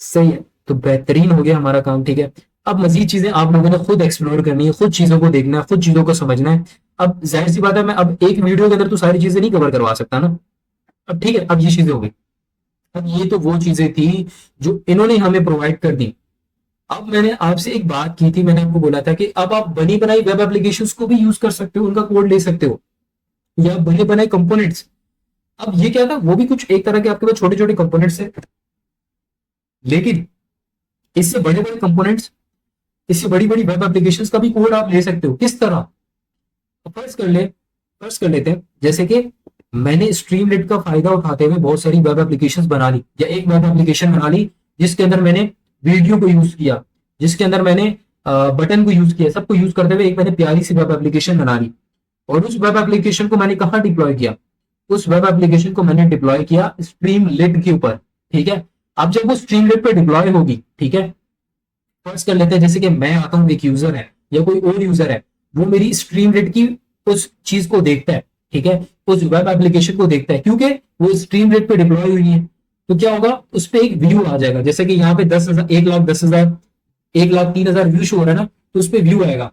सही है, तो बेहतरीन हो गया हमारा काम, ठीक है। अब मजीद चीजें आप लोगों ने खुद एक्सप्लोर करनी है, खुद चीजों को देखना है, खुद चीजों को समझना है। अब जाहिर सी बात है, मैं अब एक वीडियो के अंदर तो सारी चीजें नहीं कवर करवा सकता ना। अब ठीक है, अब ये चीजें हो गई। अब ये तो वो चीजें थी जो इन्होंने हमें प्रोवाइड कर दी। अब मैंने आपसे एक बात की थी, मैंने आपको बोला था कि अब आप बनी बनाई वेब एप्लीकेशंस को भी यूज कर सकते हो, उनका कोड ले सकते हो, या बने बनाए कंपोनेंट्स। अब ये क्या था, वो भी कुछ एक तरह के आपके पास छोटे छोटे कंपोनेंट्स है, लेकिन इससे बड़े बड़े कंपोनेंट्स, इससे बड़ी बड़ी वेब एप्लीकेशंस का भी कोड आप ले सकते हो। किस तरह, तो फर्ज कर ले, फर्स्ट कर लेते हैं, जैसे कि मैंने स्ट्रीमलेट का फायदा उठाते हुए बहुत सारी वेब एप्लीकेशंस बना ली, या एक वेब एप्लीकेशन बना ली जिसके अंदर मैंने वीडियो को यूज किया, जिसके अंदर मैंने बटन को यूज किया, सबको यूज करते हुए एक मैंने प्यारी सी वेब एप्लीकेशन बना ली। और उस वेब एप्लीकेशन को मैंने कहाँ डिप्लॉय किया? उस वेब एप्लीकेशन को मैंने डिप्लॉय किया स्ट्रीमलेट के ऊपर। ठीक है, अब जब वो स्ट्रीमलेट पे डिप्लॉय होगी, ठीक है, फर्स्ट कर लेते हैं जैसे कि मैं आता हूँ, एक यूजर है या कोई और यूजर है, वो मेरी स्ट्रीमलेट की उस चीज को देखता है, ठीक है, उस वेब एप्लीकेशन को देखता है, क्योंकि वो स्ट्रीमलेट पे डिप्लॉय हुई है। तो क्या होगा, उस पर एक व्यू आ जाएगा, जैसे कि यहाँ पे 10,000, 1,10,000, 1,03,000 व्यू शो हो रहा है ना, तो उस पर व्यू आएगा।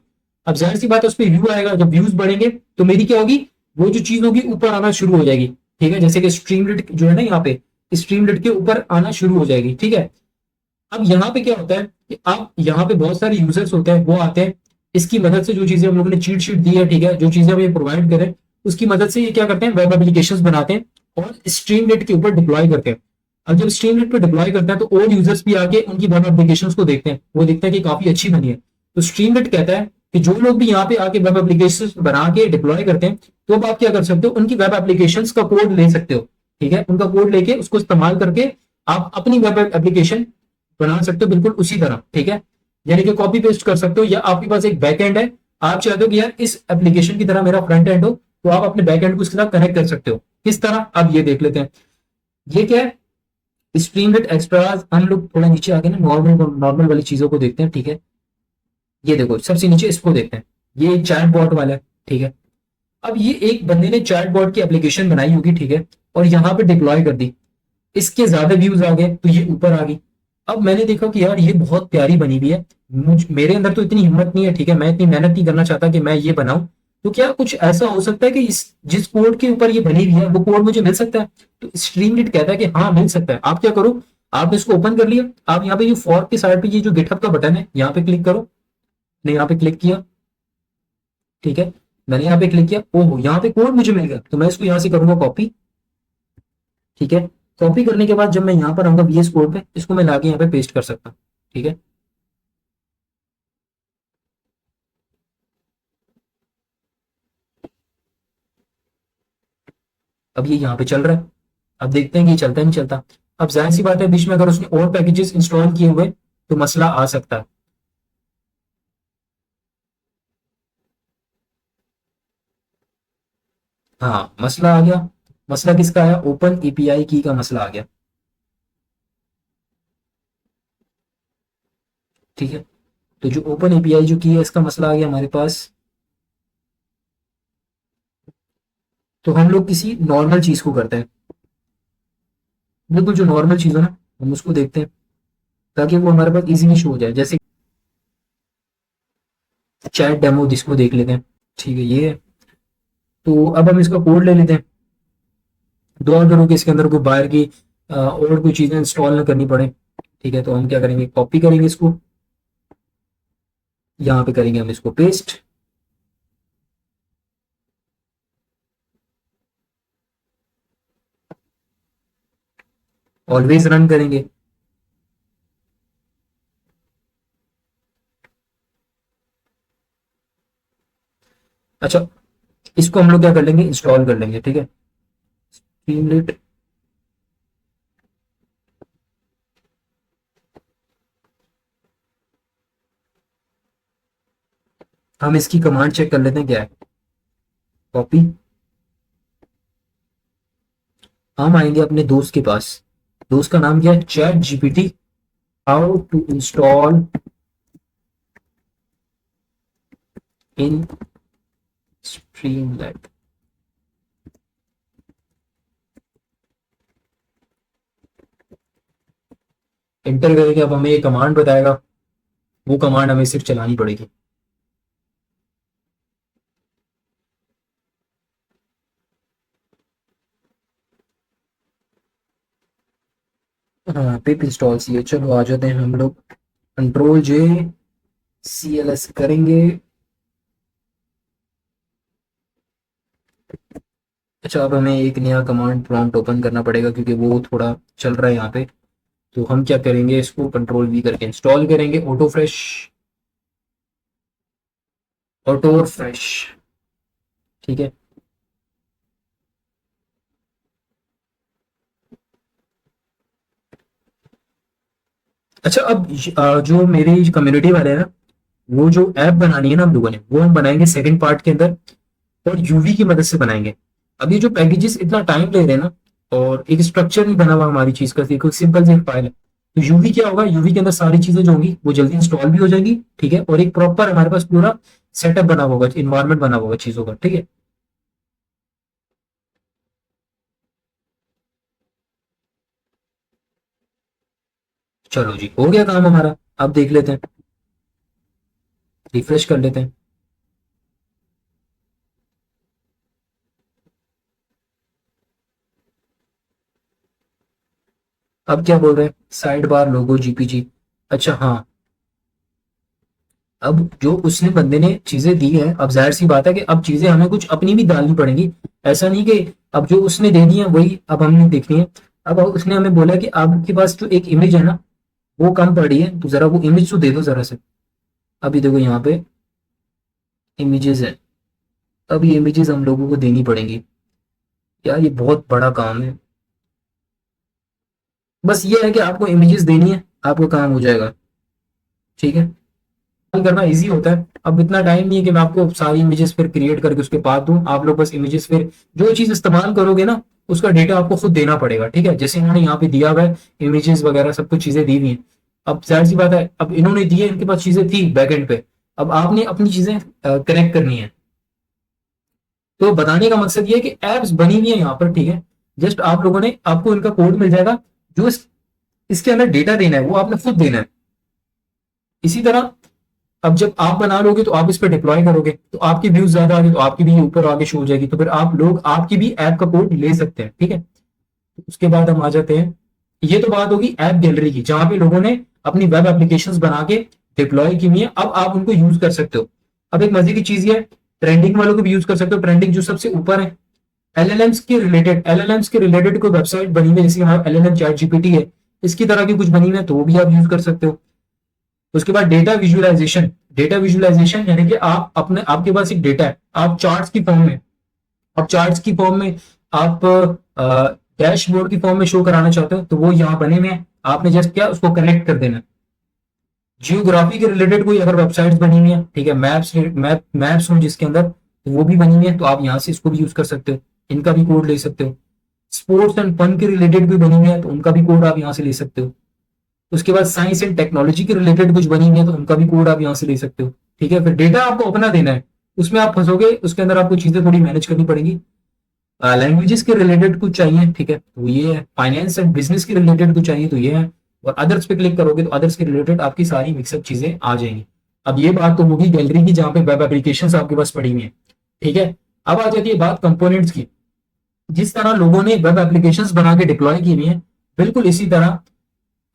अब जाहिर सी बात है, उस पर व्यू आएगा, जब व्यूज बढ़ेंगे तो मेरी क्या होगी, वो जो चीज होगी ऊपर आना शुरू हो जाएगी। ठीक है, जैसे कि स्ट्रीमलेट जो है ना, यहाँ पे स्ट्रीमलेट के ऊपर आना शुरू हो जाएगी। ठीक है, अब यहाँ पे क्या होता है कि आप यहाँ पे बहुत सारे यूजर्स होते हैं, वो आते हैं, इसकी मदद से जो चीजें हम लोगों ने चीट शीट दी है, ठीक है, जो चीजें हम ये प्रोवाइड करें, उसकी मदद से ये क्या करते हैं, वेब एप्लीकेशंस बनाते हैं और स्ट्रीमलेट के ऊपर डिप्लॉय करते हैं। अब जब स्ट्रीमलेट पे डिप्लॉय करते हैं तो और यूजर्स भी आके उनकी वेब एप्लीकेशंस को देखते हैं, वो देखते हैं कि काफी अच्छी बनी है। तो स्ट्रीमलेट कहता है कि जो लोग भी यहाँ पे आके वेब एप्लीकेशंस बना के डिप्लॉय करते हैं, तो अब आप क्या कर सकते हो, उनकी वेब एप्लीकेशंस का कोड ले सकते हो। ठीक है, उनका कोड लेके उसको इस्तेमाल करके आप अपनी वेब एप्लीकेशन बना सकते हो, बिल्कुल उसी तरह। ठीक है, यानी कि कॉपी पेस्ट कर सकते हो, या आपके पास एक बैक एंड है, आप चाहते हो कि यार इस एप्लीकेशन की तरह मेरा फ्रंट एंड हो, तो आप अपने बैक एंड को इसके साथ कनेक्ट कर सकते हो। किस तरह, अब ये देख लेते हैं। ये क्या है, स्ट्रीमलेट एक्स्ट्रास। हम लोग थोड़ा नीचे आगे ना नॉर्मल नॉर्मल वाली चीजों को देखते हैं। ठीक है, ये देखो सबसे नीचे इसको देखते हैं, ये एक चैट बॉट वाला है। ठीक है, अब ये एक बंदे ने चैट बॉट की एप्लीकेशन बनाई होगी, ठीक है, और यहाँ पे डिप्लॉय कर दी, इसके ज्यादा व्यूज आ गए तो ये ऊपर आ गई। अब मैंने देखा कि यार ये बहुत प्यारी बनी हुई है, मेरे अंदर तो इतनी हिम्मत नहीं है, ठीक है, मैं इतनी मेहनत नहीं करना चाहता कि मैं ये बनाऊं, तो क्या कुछ ऐसा हो सकता है कि इस जिस कोड के ऊपर ये बनी हुई है वो कोड मुझे मिल सकता है? तो स्ट्रीमलीट कहता है कि हाँ मिल सकता है। आप क्या करो, आपने इसको ओपन कर लिया, आप यहाँ पे ये फॉर्क की साइड पे ये जो गिटहब का बटन है, यहाँ पे क्लिक करो। ने यहाँ पे क्लिक किया, ठीक है, मैंने यहाँ पे क्लिक किया, ओहो यहाँ पे कोड मुझे मिल गया, तो मैं इसको यहाँ से करूंगा कॉपी। ठीक है, कॉपी करने के बाद जब मैं यहाँ पर आऊंगा VS कोड पे, इसको मैं लाके यहाँ पे पेस्ट कर सकता हूँ। ठीक है, अब ये यहाँ पे चल रहा है। अब देखते हैं कि ये चलता है नहीं चलता। अब जाहिर सी बात है, बीच में अगर उसने और पैकेजेस इंस्टॉल किए हुए तो मसला आ सकता है। हाँ, मसला आ गया। मसला किसका आया, ओपन एपीआई की का मसला आ गया। ठीक है, तो जो ओपन एपीआई जो की है, इसका मसला आ गया हमारे पास। तो हम लोग किसी नॉर्मल चीज को करते हैं, बिल्कुल जो नॉर्मल चीज है ना, हम उसको देखते हैं ताकि वो हमारे पास इजीली शो हो जाए। जैसे चैट डेमो जिसको देख लेते हैं। ठीक है, ये है। तो अब हम इसका कोड ले लेते हैं, दुआ करो कि इसके अंदर कोई बाहर की और कोई चीजें इंस्टॉल ना करनी पड़े। ठीक है, तो हम क्या करेंगे, कॉपी करेंगे इसको, यहाँ पे करेंगे हम इसको पेस्ट, ऑलवेज रन करेंगे। अच्छा, इसको हम लोग क्या कर लेंगे, इंस्टॉल कर लेंगे। ठीक है, स्ट्रीमलेट, हम इसकी कमांड चेक कर लेते हैं क्या है। कॉपी, हम आएंगे अपने दोस्त के पास, दोस्त का नाम क्या है, ChatGPT, how to install in Streamlit. Enter करेंगे, अब हमें ये कमांड बताएगा, वो कमांड हमें सिर्फ चलानी पड़ेगी। हाँ, पिप इंस्टॉल सी है। चलो आ जाते हैं हम लोग, कंट्रोल J, CLS करेंगे। अच्छा, अब हमें एक नया कमांड प्रॉम्प्ट ओपन करना पड़ेगा क्योंकि वो थोड़ा चल रहा है यहाँ पे। तो हम क्या करेंगे, इसको कंट्रोल V करके इंस्टॉल करेंगे, ऑटो फ्रेश। ठीक है, अच्छा, अब जो मेरी कम्युनिटी वाले हैं ना, वो जो ऐप बनानी है ना हम लोगों ने, वो हम बनाएंगे सेकंड पार्ट के अंदर, और यूवी की मदद से बनाएंगे। अब ये जो पैकेजेस इतना टाइम ले रहे हैं ना, और एक स्ट्रक्चर नहीं बना हुआ हमारी चीज का, देखो सिंपल सी फाइल है। तो यूवी क्या होगा, यूवी के अंदर सारी चीजें जो होंगी वो जल्दी इंस्टॉल भी हो जाएंगी, ठीक है, और एक प्रॉपर हमारे पास पूरा सेटअप बना हुआ होगा, इन्वायरमेंट बना हुआ होगा चीजों का, ठीक है। चलो जी, हो गया काम हमारा। अब देख लेते हैं, रिफ्रेश कर लेते हैं। अब क्या बोल रहे हैं, साइड बार लोगो जीपीजी। अच्छा हाँ, अब जो उसने बंदे ने चीजें दी है, अब जाहिर सी बात है कि अब चीजें हमें कुछ अपनी भी डालनी पड़ेंगी। ऐसा नहीं कि अब जो उसने दे दी है वही अब हमने देखनी है। अब उसने हमें बोला कि आपके पास जो एक इमेज है ना, वो कम पड़ी है, तो जरा वो इमेज तो दे दो जरा से। अभी देखो यहाँ पे इमेजेस है, अब ये इमेजेस हम लोगों को देनी पड़ेंगी। यार ये बहुत बड़ा काम है। बस ये है कि आपको इमेजेस देनी है, आपका काम हो जाएगा, ठीक है। करना इजी होता है, अब इतना टाइम नहीं है कि मैं आपको सारी इमेजेस फिर क्रिएट करके उसके बाद दूं। आप लोग बस इमेजेस फिर जो चीज इस्तेमाल करोगे ना, उसका डेटा आपको खुद देना पड़ेगा, ठीक है। जैसे इन्होंने यहाँ पे दिया हुआ है, इमेजेस वगैरह सब कुछ चीजें दी हुई हैं। अब जाहिर सी बात है, अब इन्होंने दी है, इनके पास चीजें थी बैकएंड पे, अब आपने अपनी चीजें कनेक्ट करनी है। तो बताने का मकसद ये है कि एप्स बनी हुई है यहाँ पर, ठीक है। जस्ट आप लोगों ने, आपको इनका कोड मिल जाएगा, जो इसके अंदर डेटा देना है वो आपने खुद देना है। इसी तरह अब जब आप बना लोगे तो आप इस पर डिप्लॉय करोगे, तो आपकी व्यूज ज्यादा आ गई तो आपकी भी ऊपर आगे शो हो जाएगी, तो फिर आप लोग आपकी भी ऐप का कोड ले सकते हैं, ठीक है। तो उसके बाद हम आ जाते हैं, ये तो बात होगी ऐप गैलरी की, जहां पे लोगों ने अपनी वेब एप्लीकेशंस बना के डिप्लॉय की हुई है, अब आप उनको यूज कर सकते हो। अब एक मजे की चीज ये है, ट्रेंडिंग वालों को भी यूज कर सकते हो, ट्रेंडिंग जो सबसे ऊपर है। एलएलएम्स के रिलेटेड कोई वेबसाइट बनी हुई है, जैसे हमारा एलएलएम चैट जीपीटी है, इसकी तरह की कुछ बनी हुई है, तो वो भी आप यूज कर सकते हो। उसके बाद डेटा विजुअलाइजेशन, डेटा विजुअलाइजेशन यानी कि आप अपने, आपके पास एक डेटा है, आप चार्ट्स की फॉर्म में, आप चार्ट्स की फॉर्म में, आप डैशबोर्ड की फॉर्म में शो कराना चाहते हो, तो वो यहाँ बने हुए हैं, आपने जस्ट क्या उसको कनेक्ट कर देना। जियोग्राफी के रिलेटेड कोई अगर वेबसाइट्स बनी हुई है, ठीक है, मैप्स हो जिसके अंदर, तो वो भी बनी हुई है, तो आप यहाँ से इसको भी यूज कर सकते हो, इनका भी कोड ले सकते हो। स्पोर्ट्स एंड फन के रिलेटेड भी बनी हुई है, तो उनका भी कोड आप यहाँ से ले सकते हो। उसके बाद साइंस एंड टेक्नोलॉजी के रिलेटेड कुछ बनी हुई है, तो उनका भी कोड आप यहाँ से ले सकते हो, ठीक है। फिर डेटा आपको अपना देना है, उसमें आप फंसोगे, उसके अंदर आपको चीजें थोड़ी मैनेज करनी पड़ेगी। लैंग्वेजेस के रिलेटेड कुछ चाहिए, ठीक है, तो ये है। फाइनेंस एंड बिजनेस के रिलेटेड कुछ चाहिए, तो ये है। और अदर्स पे क्लिक करोगे तो अदर्स के रिलेटेड आपकी सारी मिक्सअप चीजें आ जाएंगी। अब ये बात तो होगी गैलरी की, जहां पे वेब एप्लीकेशन आपके पास पड़ी हुई है, ठीक है। अब आ जाती है बात कंपोनेंट्स की। जिस तरह लोगों ने वेब एप्लीकेशंस बना के डिप्लॉय की हुई है, बिल्कुल इसी तरह।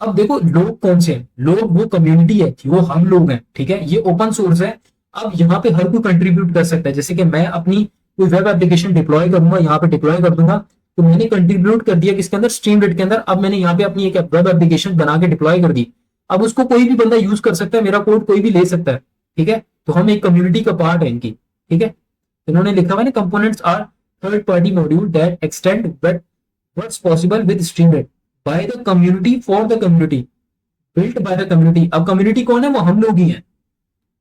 अब देखो लोग कौन से हैं, लोग वो कम्युनिटी है, वो हम लोग हैं, ठीक है, ये ओपन सोर्स है। अब यहाँ पे हर कोई कंट्रीब्यूट कर सकता है, जैसे कि मैं अपनी कोई वेब एप्लीकेशन डिप्लॉय करूंगा, यहाँ पे डिप्लॉय कर दूंगा, तो मैंने कंट्रीब्यूट कर दिया किसके अंदर, स्ट्रीमलेट के अंदर। अब मैंने यहाँ पे अपनी एक वेब एप्लीकेशन बना के डिप्लॉय कर दी, अब उसको कोई भी बंदा यूज कर सकता है, मेरा कोड कोई भी ले सकता है, ठीक है। तो हम एक कम्युनिटी का पार्ट है इनकी, ठीक है। इन्होंने लिखा हुआ है ना, components are third party module that extend what's possible with Streamlit by the community for the community, built by the community। अब कम्युनिटी कौन है, वो हम लोग ही हैं।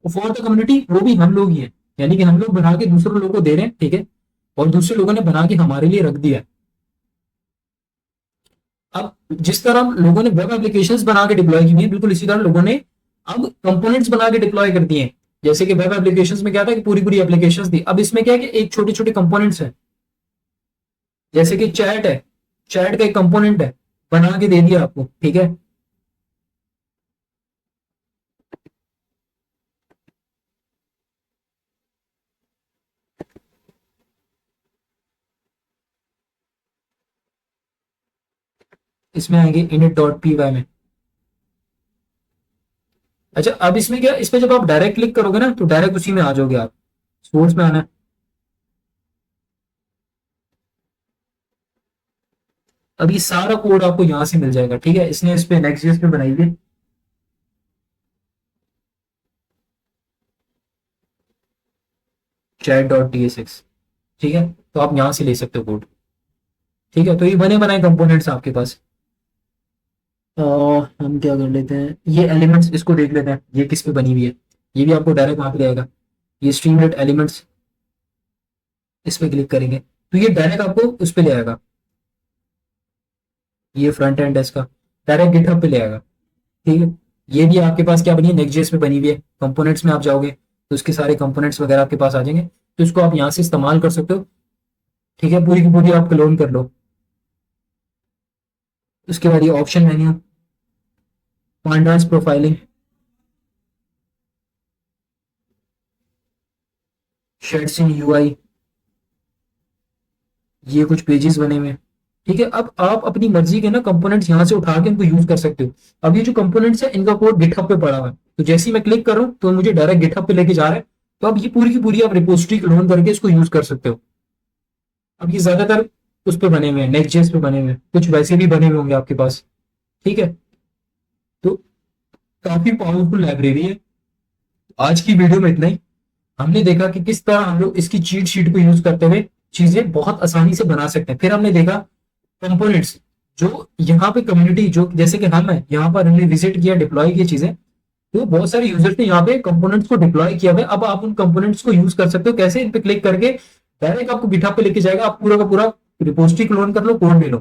फॉर द कम्युनिटी वो भी हम लोग ही हैं, यानी कि हम लोग बना के दूसरे लोगों को दे रहे हैं, ठीक है, और दूसरे लोगों ने बना के हमारे लिए रख दिया है। अब जिस तरह लोगों ने वेब एप्लीकेशंस बना के डिप्लॉय की हुई है, बिल्कुल इसी तरह लोगों ने अब कंपोनेंट्स बना के डिप्लॉय कर दिए हैं। जैसे कि वेब एप्लीकेशंस में क्या था कि पूरी पूरी एप्लीकेशंस थी, अब इसमें क्या है कि एक छोटे छोटे कंपोनेंट्स हैं। जैसे कि चैट है, चैट का एक कंपोनेंट है, बना के दे दिया आपको, ठीक है। इसमें आएंगे init.py में। अच्छा, अब इसमें क्या, इस पे जब आप डायरेक्ट क्लिक करोगे ना, तो डायरेक्ट उसी में आ जाओगे आप, सोर्स में आना है। अब ये सारा कोड आपको यहां से मिल जाएगा, ठीक है, इसने इस पे नेक्स्ट पे बनाई हुई chat.tsx, ठीक है, तो आप यहां से ले सकते हो कोड, ठीक है। तो ये बने बनाए कंपोनेंट्स आपके पास। हम क्या कर लेते हैं, ये एलिमेंट्स इसको देख लेते हैं, ये किस पे बनी हुई है। ये भी आपको डायरेक्ट वहां पे जाएगा, ये स्ट्रीमलेट एलिमेंट्स, इस पे क्लिक करेंगे तो ये डायरेक्ट आपको उस पे ले आएगा। ये फ्रंट एंड है इसका, डायरेक्ट गिटहब पे ले आएगा। ठीक है, ये भी आपके पास क्या बनी है, नेक्स्ट जेएस पे बनी हुई है। कंपोनेंट्स में आप जाओगे तो उसके सारे कंपोनेंट्स वगैरह आपके पास आ जाएंगे, तो इसको आप यहाँ से इस्तेमाल कर सकते हो। ठीक है, पूरी की पूरी आप क्लोन कर लो। उसके बाद ये option menu, pandas profiling, shades in UI, ये कुछ पेजेस बने हुए हैं। ठीक है, अब आप अपनी मर्जी के ना कंपोनेंट्स यहाँ से उठा के इनको यूज कर सकते हो। अब ये जो कंपोनेंट्स है इनका कोड गिटहब पे पड़ा हुआ है, तो जैसे ही मैं क्लिक करूँ तो मुझे डायरेक्ट गिटहब पे लेके जा रहा है। तो अब ये पूरी की पूरी आप रिपोजिटरी क्लोन करके इसको यूज कर सकते हो। अब ये ज्यादातर उस पे बने हुए हैं, नेक्स्ट जेएस पे बने हुए हैं, कुछ वैसे भी बने हुए होंगे आपके पास। ठीक है, तो काफी पावरफुल लाइब्रेरी है। आज की वीडियो में इतना ही। हमने देखा कि किस तरह हम लोग इसकी चीट शीट को यूज करते हुए चीजें बहुत आसानी से बना सकते हैं। फिर हमने देखा कंपोनेंट्स, जो यहाँ पे कम्युनिटी, जो जैसे कि हम है यहाँ पर हमने विजिट किया, डिप्लॉय किया चीजें, तो बहुत सारे यूजर्स ने यहाँ पे कंपोनेंट्स को डिप्लॉय किया हुआ है। अब आप उन कंपोनेंट्स को यूज कर सकते हो। कैसे, इन पे क्लिक करके डायरेक्ट आपको गिटहब पे लेके जाएगा, आप पूरा का पूरा रिपोजिटरी क्लोन कर लो, कोड ले लो।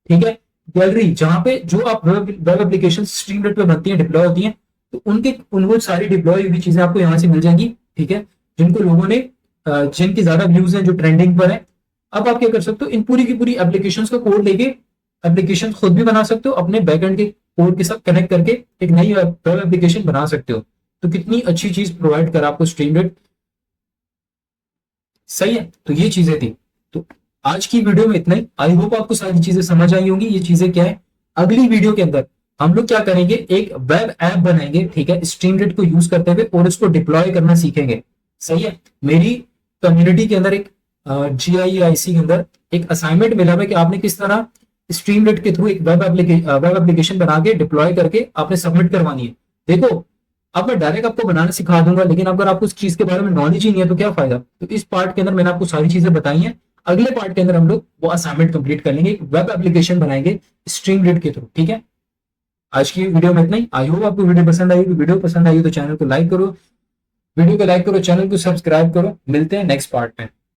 ठीक है, गैलरी, जहां पे जो आप वेब एप्लीकेशन स्ट्रीमलेट पे बनती है, डिप्लॉय होती है, तो उनको सारी डिप्लॉय हुई चीजें आपको यहाँ से मिल जाएंगी। ठीक है, जिनको लोगों ने जिनके ज्यादा व्यूज हैं, जो ट्रेंडिंग पर है। अब आप क्या कर सकते हो, इन पूरी की पूरी एप्लीकेशंस का कोड लेके एप्लीकेशन खुद भी बना सकते हो, अपने बैकएंड के कोड के साथ कनेक्ट करके एक नई वेब एप्लीकेशन बना सकते हो। तो कितनी अच्छी चीज प्रोवाइड कर आपको स्ट्रीमलेट। सही है, तो ये चीजें थी। तो आज की वीडियो में इतना ही। आई होप आपको सारी चीजें समझ आई होंगी, ये चीजें क्या है। अगली वीडियो के अंदर हम लोग क्या करेंगे, एक वेब ऐप बनाएंगे, ठीक है, स्ट्रीमलेट को यूज करते हुए, और उसको डिप्लॉय करना सीखेंगे। सही है, मेरी कम्युनिटी के अंदर एक GIEIC के अंदर एक असाइनमेंट मिला है कि आपने किस तरह स्ट्रीमलेट के थ्रू एक वेब एप्लीकेशन बना के डिप्लॉय करके आपने सबमिट करवानी है। देखो, अब मैं डायरेक्ट आपको बनाना सिखा दूंगा, लेकिन अगर आपको उस चीज के बारे में नॉलेज ही नहीं है तो क्या फायदा। तो इस पार्ट के अंदर मैंने आपको सारी चीजें बताई हैं। अगले पार्ट के अंदर हम लोग वो असाइनमेंट कंप्लीट कर लेंगे, एक वेब एप्लीकेशन बनाएंगे स्ट्रीमलेट के थ्रू। ठीक है, आज की वीडियो में इतना ही। आई होप आपको वीडियो पसंद आई। वीडियो पसंद आई तो चैनल को लाइक करो, वीडियो को लाइक करो, चैनल को सब्सक्राइब करो। मिलते हैं नेक्स्ट पार्ट में।